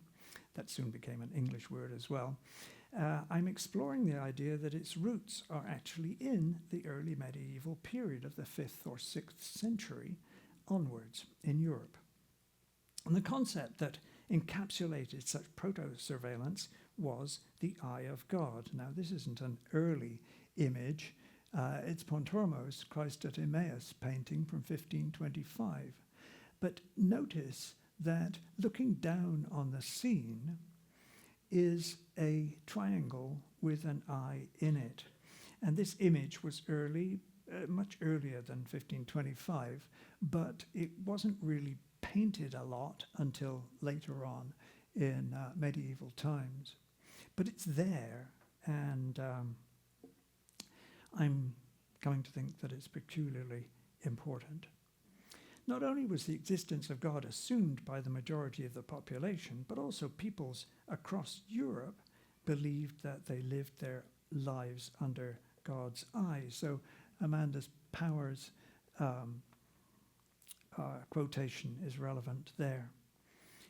that soon became an English word as well, I'm exploring the idea that its roots are actually in the early medieval period of the 5th or 6th century onwards in Europe. And the concept that encapsulated such proto-surveillance was the eye of God. Now, this isn't an early image. It's Pontormo's Christ at Emmaus painting from 1525. But notice that looking down on the scene is a triangle with an eye in it. And this image was early, much earlier than 1525, but it wasn't really painted a lot until later on in medieval times. But it's there, and I'm coming to think that it's peculiarly important. Not only was the existence of God assumed by the majority of the population, but also peoples across Europe believed that they lived their lives under God's eye. So Amanda's Powers quotation is relevant there.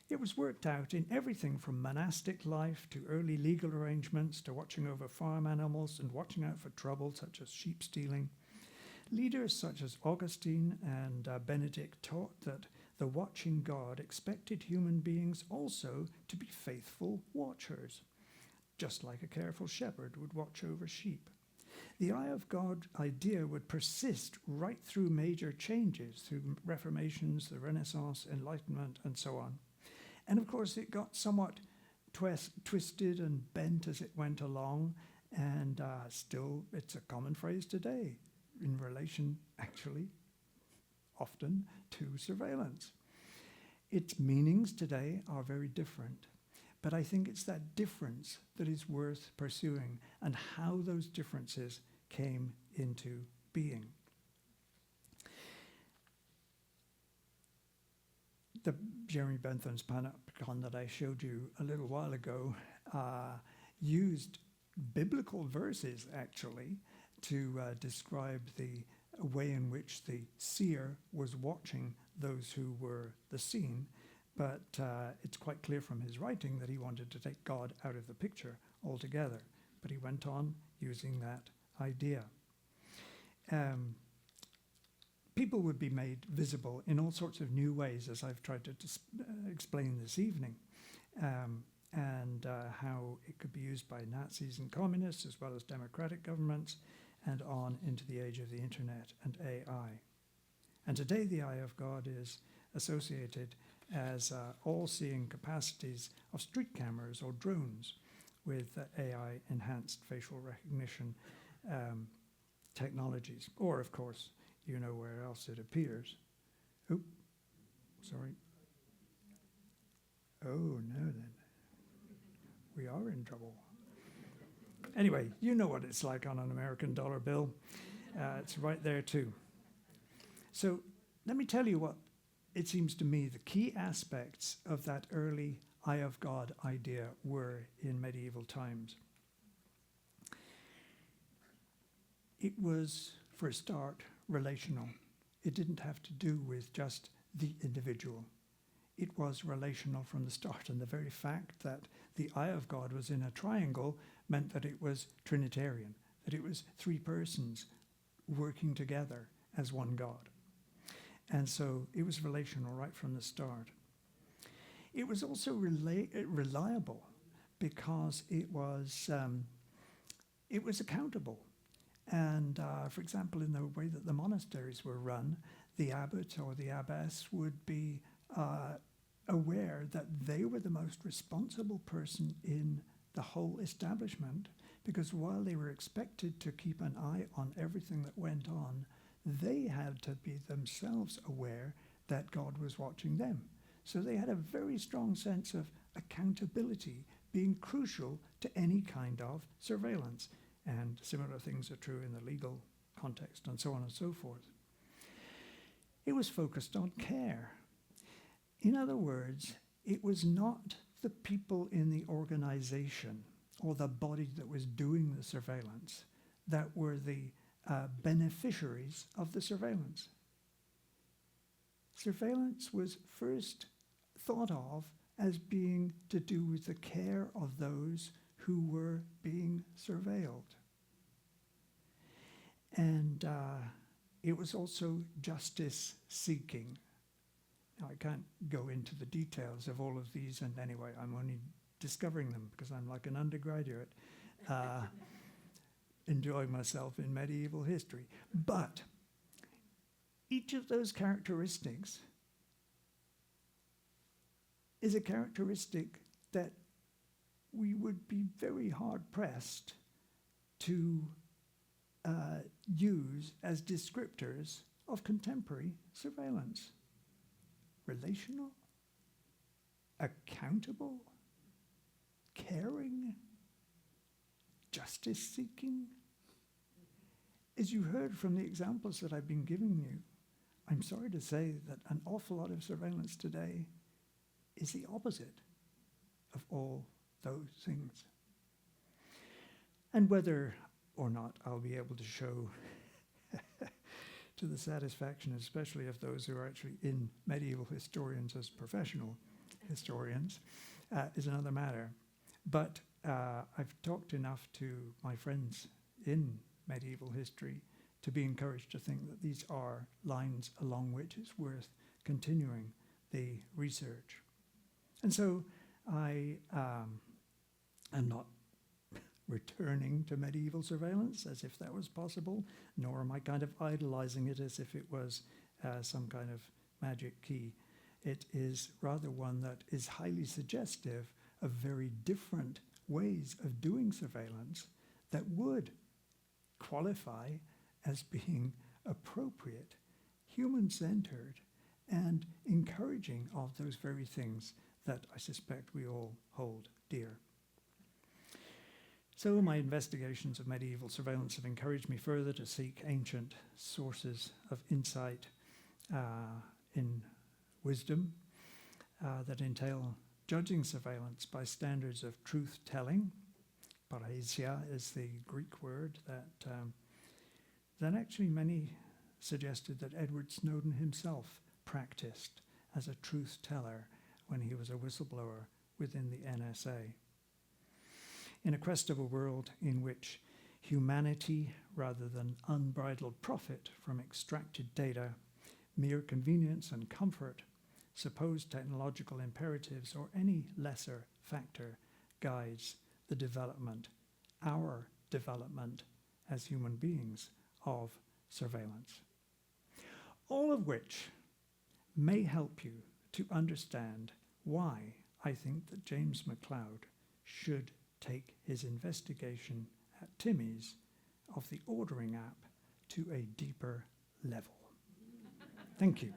It was worked out in everything from monastic life to early legal arrangements to watching over farm animals and watching out for trouble such as sheep stealing. Leaders such as Augustine and Benedict taught that the watching God expected human beings also to be faithful watchers, just like a careful shepherd would watch over sheep. The eye of God idea would persist right through major changes, through reformations, the Renaissance, Enlightenment, and so on. And of course, it got somewhat twisted and bent as it went along, and still it's a common phrase today in relation, actually, often to surveillance. Its meanings today are very different, but I think it's that difference that is worth pursuing and how those differences came into being. The Jeremy Bentham's panopticon that I showed you a little while ago used biblical verses, actually, to describe the way in which the seer was watching those who were the seen. But it's quite clear from his writing that he wanted to take God out of the picture altogether. But he went on using that idea. people would be made visible in all sorts of new ways, as I've tried to explain this evening, and how it could be used by Nazis and communists as well as democratic governments, and on into the age of the internet and AI. And today the eye of God is associated as all-seeing capacities of street cameras or drones with AI-enhanced facial recognition technologies. Or, of course, you know where else it appears. Oop, sorry. Oh, no, then. We are in trouble. Anyway, you know what it's like on an American dollar bill. It's right there, too. So let me tell you what it seems to me the key aspects of that early eye of God idea were in medieval times. It was, for a start, relational. It didn't have to do with just the individual. It was relational from the start, and the very fact that the eye of God was in a triangle meant that it was Trinitarian, that it was three persons working together as one God. And so it was relational right from the start. It was also reliable because it was accountable. And for example, in the way that the monasteries were run, the abbot or the abbess would be aware that they were the most responsible person in the whole establishment, because while they were expected to keep an eye on everything that went on, they had to be themselves aware that God was watching them. So they had a very strong sense of accountability being crucial to any kind of surveillance. And similar things are true in the legal context and so on and so forth. It was focused on care. In other words, it was not the people in the organization or the body that was doing the surveillance that were the beneficiaries of the surveillance. Surveillance was first thought of as being to do with the care of those who were being surveilled. And it was also justice seeking. Now, I can't go into the details of all of these, and anyway, I'm only discovering them because I'm like an undergraduate enjoying myself in medieval history. But each of those characteristics is a characteristic that we would be very hard-pressed to use as descriptors of contemporary surveillance. Relational, accountable, caring, justice-seeking. As you heard from the examples that I've been giving you, I'm sorry to say that an awful lot of surveillance today is the opposite of all those things. And whether or not I'll be able to show to the satisfaction, especially of those who are actually in medieval historians as professional historians, is another matter. But I've talked enough to my friends in medieval history to be encouraged to think that these are lines along which it's worth continuing the research. And so I am not returning to medieval surveillance as if that was possible, nor am I kind of idolizing it as if it was some kind of magic key. It is rather one that is highly suggestive of very different ways of doing surveillance that would qualify as being appropriate, human-centered, and encouraging of those very things that I suspect we all hold dear. So my investigations of medieval surveillance have encouraged me further to seek ancient sources of insight in wisdom that entail judging surveillance by standards of truth-telling. Paraisia is the Greek word that actually many suggested that Edward Snowden himself practiced as a truth-teller when he was a whistleblower within the NSA. In a quest of a world in which humanity rather than unbridled profit from extracted data, mere convenience and comfort, supposed technological imperatives, or any lesser factor guides the development, our development as human beings, of surveillance. All of which may help you to understand why I think that James McLeod should take his investigation at Timmy's of the ordering app to a deeper level. Thank you.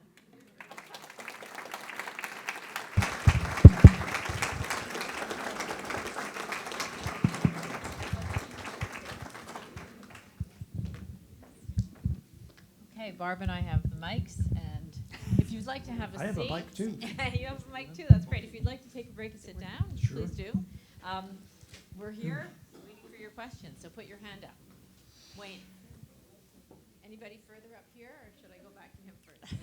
Okay, Barb and I have the mics, and if you'd like to have a seat. I have a mic too. You have a mic too, that's great. If you'd like to take a break and sit down, Sure. please do. We're here waiting for your questions, so put your hand up. Wayne. Anybody further up here, or should I go back to him first?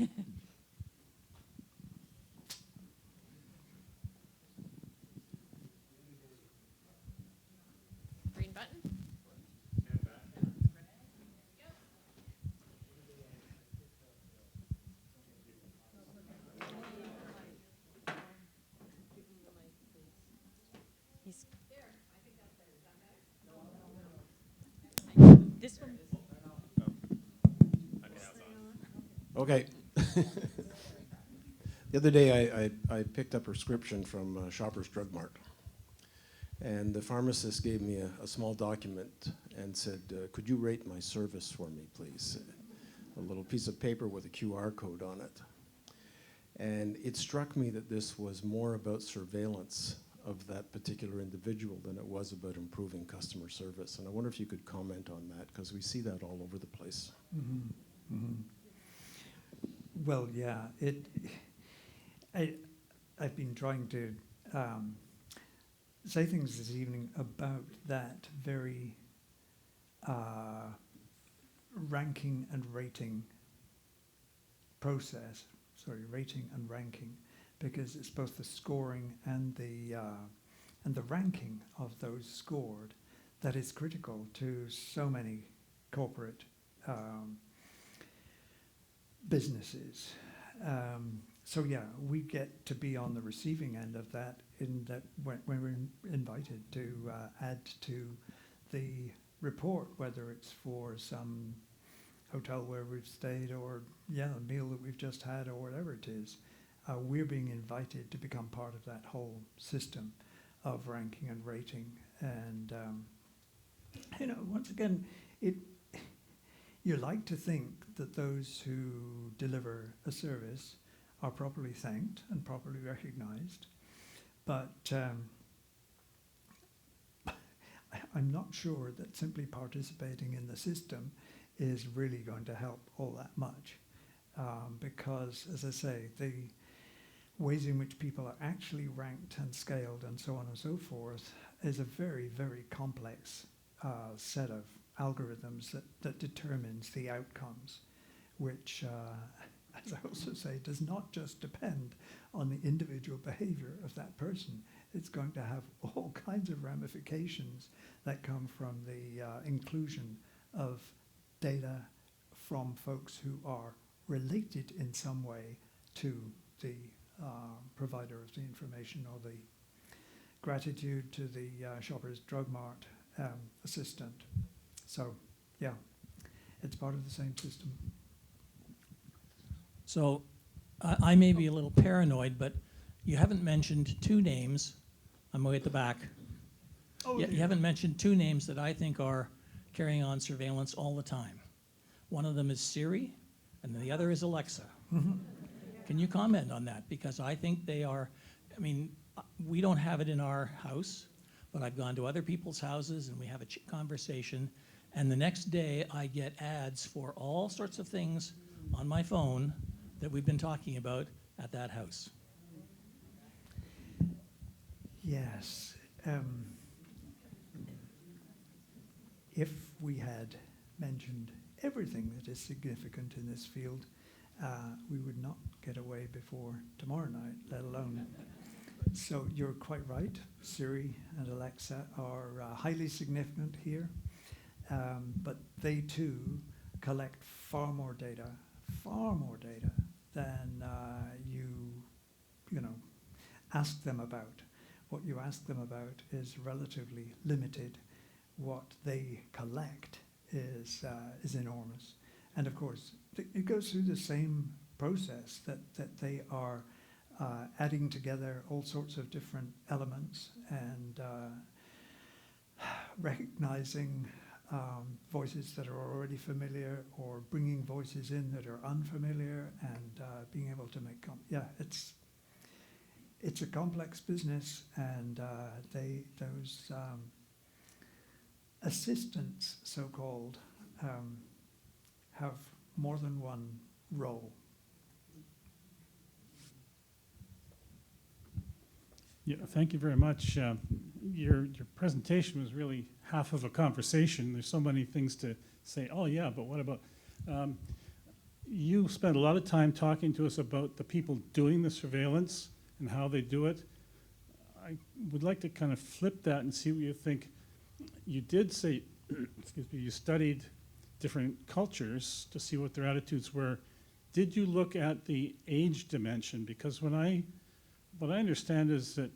Green button? He's there. I think that's better. Is that better? This one. Okay. The other day I picked up a prescription from Shoppers Drug Mart. And the pharmacist gave me a small document and said, could you rate my service for me, please? A little piece of paper with a QR code on it. And it struck me that this was more about surveillance of that particular individual than it was about improving customer service. And I wonder if you could comment on that, because we see that all over the place. Mm-hmm. Mm-hmm. Well, yeah, I've been trying to say things this evening about that very ranking and rating process. Sorry, rating and ranking, because it's both the scoring and the ranking of those scored that is critical to so many corporate businesses. So yeah, we get to be on the receiving end of that in that when we're invited to add to the report, whether it's for some hotel where we've stayed or a meal that we've just had or whatever it is. We're being invited to become part of that whole system of ranking and rating. And once again, you like to think that those who deliver a service are properly thanked and properly recognized, but I'm not sure that simply participating in the system is really going to help all that much, because, as I say, the ways in which people are actually ranked and scaled and so on and so forth is a very, very complex set of algorithms that determines the outcomes, which, as I also say, does not just depend on the individual behavior of that person. It's going to have all kinds of ramifications that come from the inclusion of data from folks who are related in some way to the provider of the information, or the gratitude to the Shoppers Drug Mart assistant. So, yeah, it's part of the same system. So I may be a little paranoid, but you haven't mentioned two names. I'm way at the back. Oh, You haven't mentioned two names that I think are carrying on surveillance all the time. One of them is Siri, and the other is Alexa. Mm-hmm. Can you comment on that? Because I think they are, we don't have it in our house, but I've gone to other people's houses and we have a conversation, and the next day I get ads for all sorts of things on my phone that we've been talking about at that house. Yes. If we had mentioned everything that is significant in this field, we would not get away before tomorrow night, let alone. So you're quite right. Siri and Alexa are highly significant here. But they too collect far more data than you know, ask them about. What you ask them about is relatively limited. What they collect is enormous. And of course, it goes through the same process that they are adding together all sorts of different elements and recognizing voices that are already familiar or bringing voices in that are unfamiliar and being able to make, it's a complex business, and those assistants, so-called, have more than one role. Yeah, thank you very much. Your presentation was really half of a conversation. There's so many things to say, oh yeah, but what about? You spent a lot of time talking to us about the people doing the surveillance and how they do it. I would like to kind of flip that and see what you think. You did say, excuse me, you studied different cultures to see what their attitudes were. Did you look at the age dimension? Because what I understand is that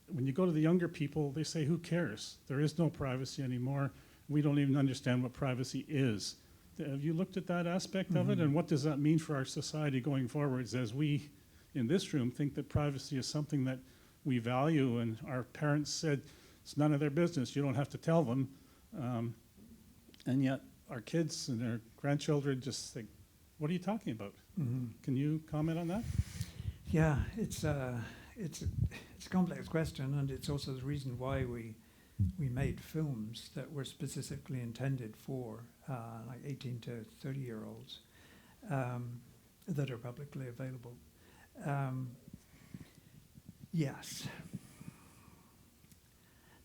when you go to the younger people, they say, who cares? There is no privacy anymore. We don't even understand what privacy is. Have you looked at that aspect of it? And what does that mean for our society going forwards, as we in this room think that privacy is something that we value, and our parents said it's none of their business, you don't have to tell them. And yet our kids and their grandchildren just think, what are you talking about? Can you comment on that? Yeah, it's a complex question, and it's also the reason why we made films that were specifically intended for like 18 to 30-year-olds that are publicly available. Yes,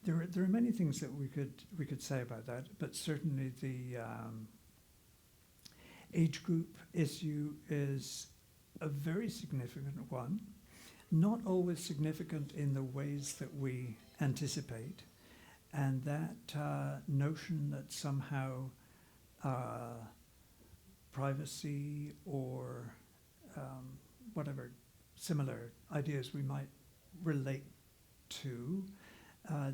there are many things that we could say about that, but certainly the age group issue is a very significant one, not always significant in the ways that we anticipate, and that notion that somehow privacy or whatever similar ideas we might relate to,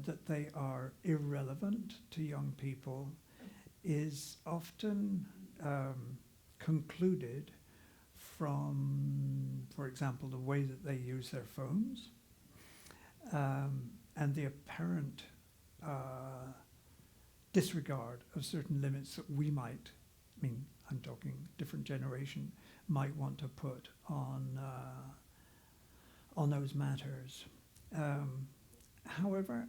that they are irrelevant to young people, is often concluded from, for example, the way that they use their phones, and the apparent disregard of certain limits that we might, I'm talking different generation, might want to put on those matters. However,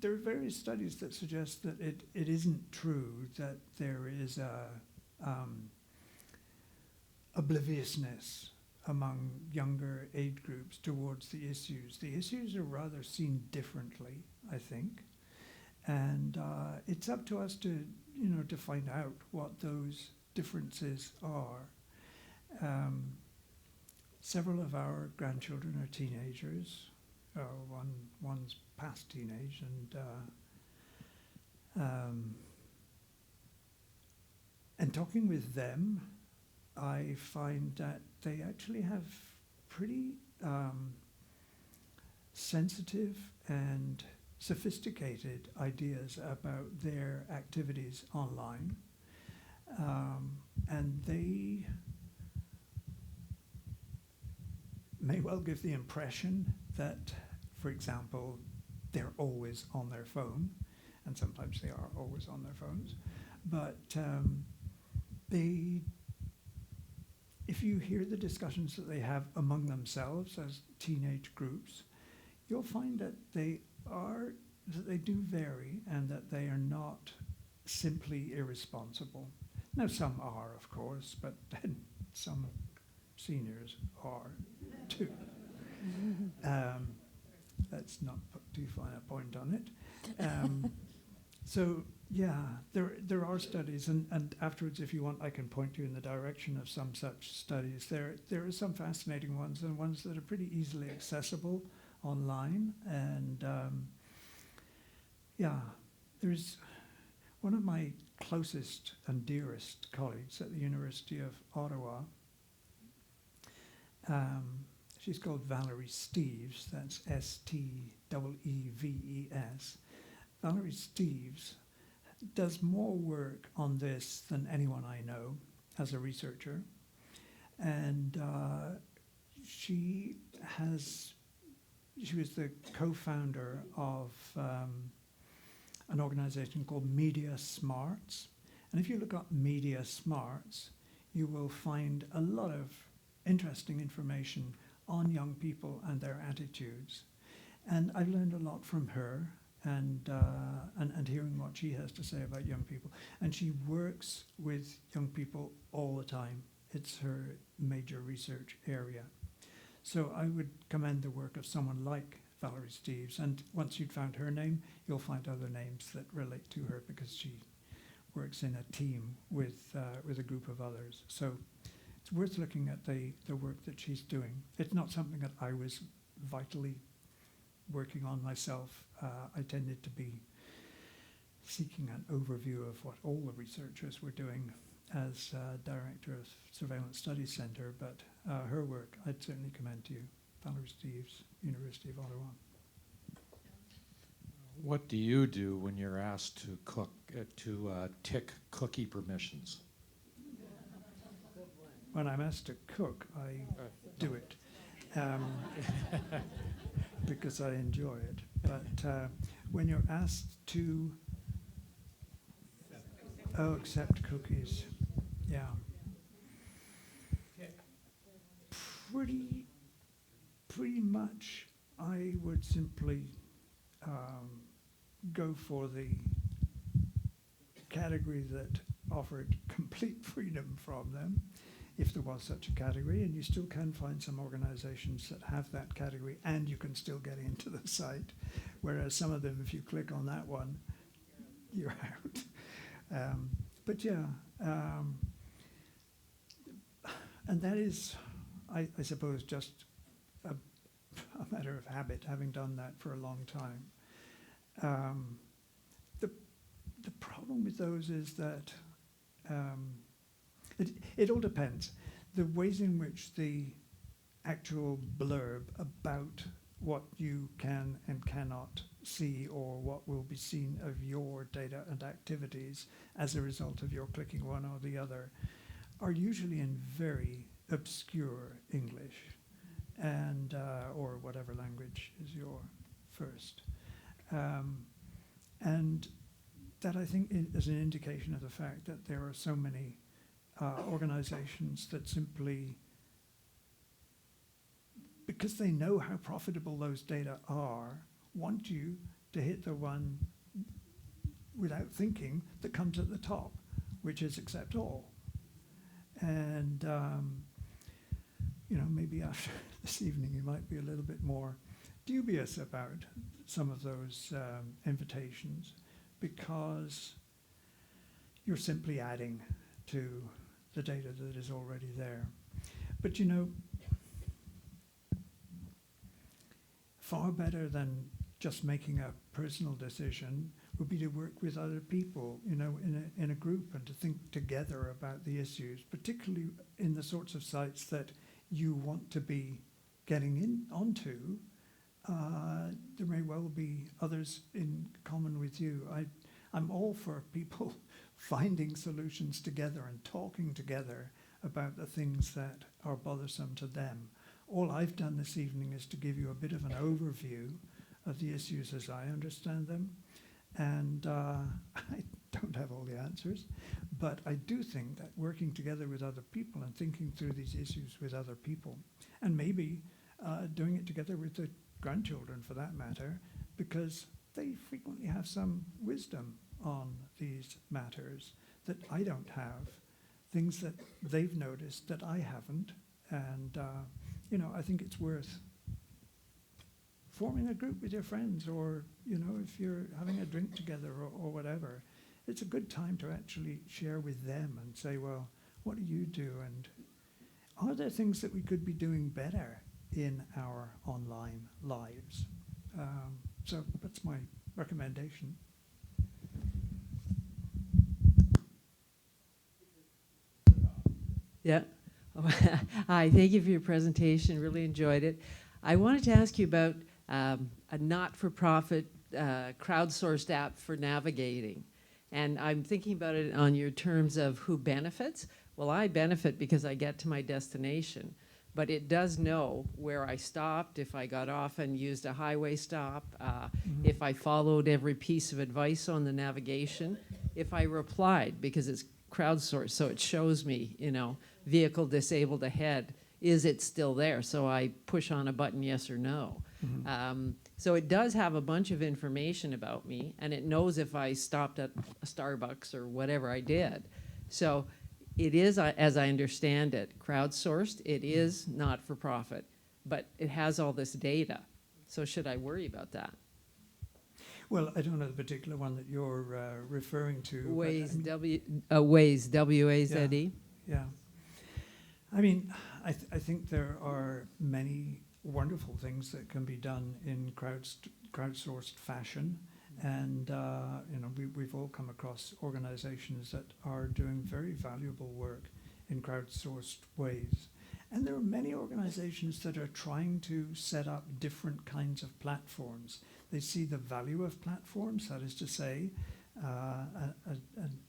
there are various studies that suggest that it isn't true that there is a obliviousness among younger age groups towards the issues. The issues are rather seen differently, I think, and it's up to us to find out what those differences are. Several of our grandchildren are teenagers. One's past teenage, and talking with them, I find that they actually have pretty sensitive and sophisticated ideas about their activities online, and they may well give the impression that, for example, they're always on their phone, and sometimes they are always on their phones, but if you hear the discussions that they have among themselves as teenage groups, you'll find that they do vary, and that they are not simply irresponsible. Now, some are, of course, but then some seniors are too. Let's not put too fine a point on it. So yeah, there are studies, and afterwards, if you want, I can point you in the direction of some such studies. There are some fascinating ones, and ones that are pretty easily accessible online, and yeah, there's one of my closest and dearest colleagues at the University of Ottawa, she's called Valerie Steeves, that's Steeves. Valerie Steeves does more work on this than anyone I know as a researcher. And she was the co-founder of an organization called Media Smarts. And if you look up Media Smarts, you will find a lot of interesting information on young people and their attitudes. And I've learned a lot from her and hearing what she has to say about young people. And she works with young people all the time. It's her major research area. So I would commend the work of someone like Valerie Steeves. And once you'd found her name, you'll find other names that relate to her because she works in a team with a group of others. So it's worth looking at the work that she's doing. It's not something that I was vitally working on myself. I tended to be seeking an overview of what all the researchers were doing as director of Surveillance Studies Centre, but her work I'd certainly commend to you. Valerie Steeves, University of Ottawa. What do you do when you're asked to tick cookie permissions? When I'm asked to cook, I do it because I enjoy it. But when you're asked to accept cookies, yeah, pretty much I would simply go for the category that offered complete freedom from them, if there was such a category, and you still can find some organizations that have that category and you can still get into the site, whereas some of them, if you click on that one, you're out. But yeah, and that is, I suppose, just a matter of habit, having done that for a long time. The problem with those is that it all depends. The ways in which the actual blurb about what you can and cannot see or what will be seen of your data and activities as a result of your clicking one or the other are usually in very obscure English and or whatever language is your first. And that, I think, is an indication of the fact that there are so many organizations that simply, because they know how profitable those data are, want you to hit the one without thinking that comes at the top, which is accept all. And maybe after this evening you might be a little bit more dubious about some of those invitations, because you're simply adding to the data that is already there. But far better than just making a personal decision would be to work with other people, in a group, and to think together about the issues, particularly in the sorts of sites that you want to be getting in onto. There may well be others in common with you. I'm all for people finding solutions together and talking together about the things that are bothersome to them. All I've done this evening is to give you a bit of an overview of the issues as I understand them. And I don't have all the answers, but I do think that working together with other people and thinking through these issues with other people, and maybe doing it together with the grandchildren for that matter, because they frequently have some wisdom on these matters that I don't have, things that they've noticed that I haven't. And, I think it's worth forming a group with your friends, or, if you're having a drink together or whatever. It's a good time to actually share with them and say, well, what do you do? And are there things that we could be doing better in our online lives? So that's my recommendation. Yeah. Hi, thank you for your presentation. Really enjoyed it. I wanted to ask you about a not-for-profit crowdsourced app for navigating. And I'm thinking about it on your terms of who benefits. Well, I benefit because I get to my destination, but it does know where I stopped, if I got off and used a highway stop, if I followed every piece of advice on the navigation, if I replied, because it's crowdsourced, so it shows me, you know, vehicle disabled ahead, is it still there? So I push on a button, yes or no. So it does have a bunch of information about me, and it knows if I stopped at a Starbucks or whatever I did. So it is, as I understand it, crowdsourced. It is not for profit, but it has all this data. So should I worry about that? Well, I don't know the particular one that you're referring to. but I Waze, mean, Waze, W-A-Z-E. Yeah. I mean, I think there are many wonderful things that can be done in crowdsourced fashion. And, you know, we've all come across organizations that are doing very valuable work in crowdsourced ways. And there are many organizations that are trying to set up different kinds of platforms. They see the value of platforms, that is to say, an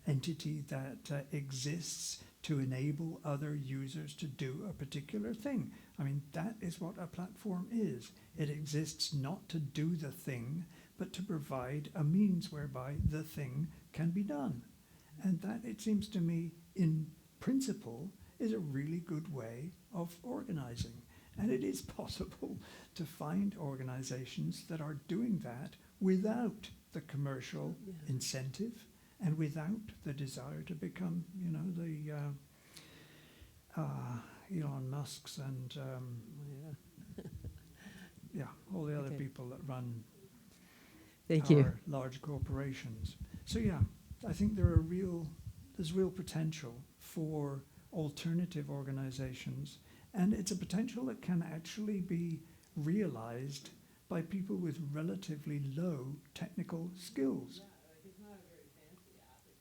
entity that exists to enable other users to do a particular thing. I mean, that is what a platform is. It exists not to do the thing, but to provide a means whereby the thing can be done. And that, it seems to me, in principle, is a really good way of organizing. And it is possible to find organizations that are doing that without the commercial incentive and without the desire to become, you know, the Elon Musks and all the other Okay. people that run Thank you. our large corporations. So yeah, I think there's real potential for alternative organizations, and it's a potential that can actually be realized by people with relatively low technical skills.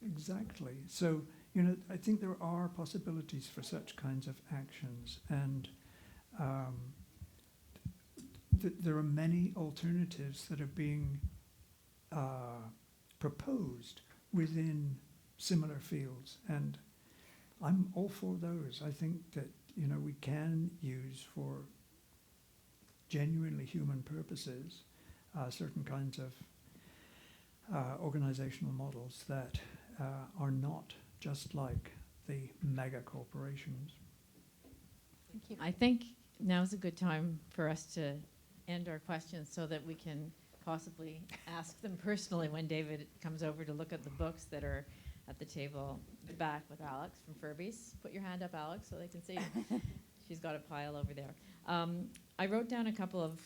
Exactly. So, you know, I think there are possibilities for such kinds of actions, and there are many alternatives that are being proposed within similar fields, and I'm all for those. I think that, you know, we can use for genuinely human purposes certain kinds of organizational models that are not just like the mega corporations. Thank you. I think now's a good time for us to end our questions so that we can possibly ask them personally when David comes over to look at the books that are at the table back with Alex from Furby's. Put your hand up, Alex, so they can see you. She's got a pile over there. I wrote down a couple of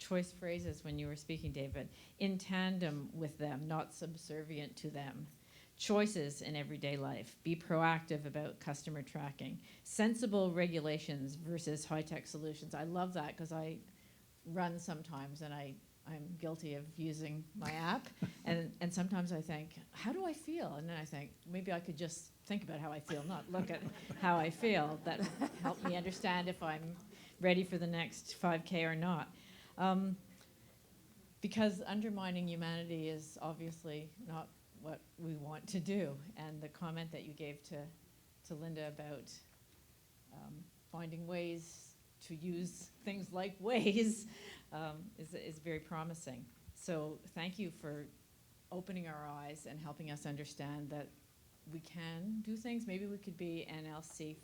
choice phrases when you were speaking, David. In tandem with them, not subservient to them. Choices in everyday life. Be proactive about customer tracking. Sensible regulations versus high-tech solutions. I love that because I run sometimes and I'm guilty of using my app. And sometimes I think, how do I feel? And then I think, maybe I could just think about how I feel, not look at how I feel. That helped me understand if I'm ready for the next 5K or not. Because undermining humanity is obviously not what we want to do. And the comment that you gave to Linda about finding ways to use things like Waze is very promising. So thank you for opening our eyes and helping us understand that we can do things. Maybe we could be NLC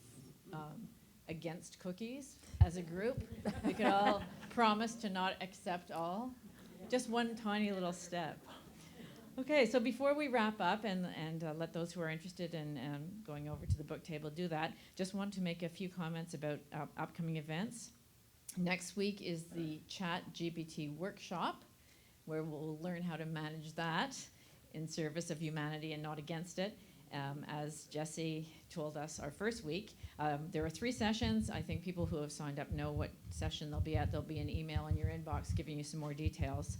against cookies as a group. We could all promise to not accept all. Just one tiny little step. Okay, so before we wrap up and let those who are interested in going over to the book table do that, just want to make a few comments about upcoming events. Next week is the ChatGPT workshop, where we'll learn how to manage that in service of humanity and not against it. As Jesse told us our first week, there are 3 sessions. I think people who have signed up know what session they'll be at. There'll be an email in your inbox giving you some more details.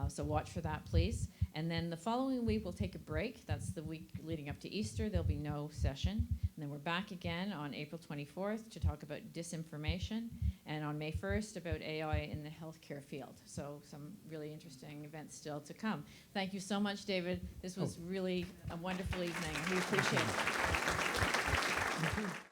So watch for that, please. And then the following week, we'll take a break. That's the week leading up to Easter. There'll be no session. And then we're back again on April 24th to talk about disinformation, and on May 1st about AI in the healthcare field. So some really interesting events still to come. Thank you so much, David. This was really a wonderful evening. We appreciate it.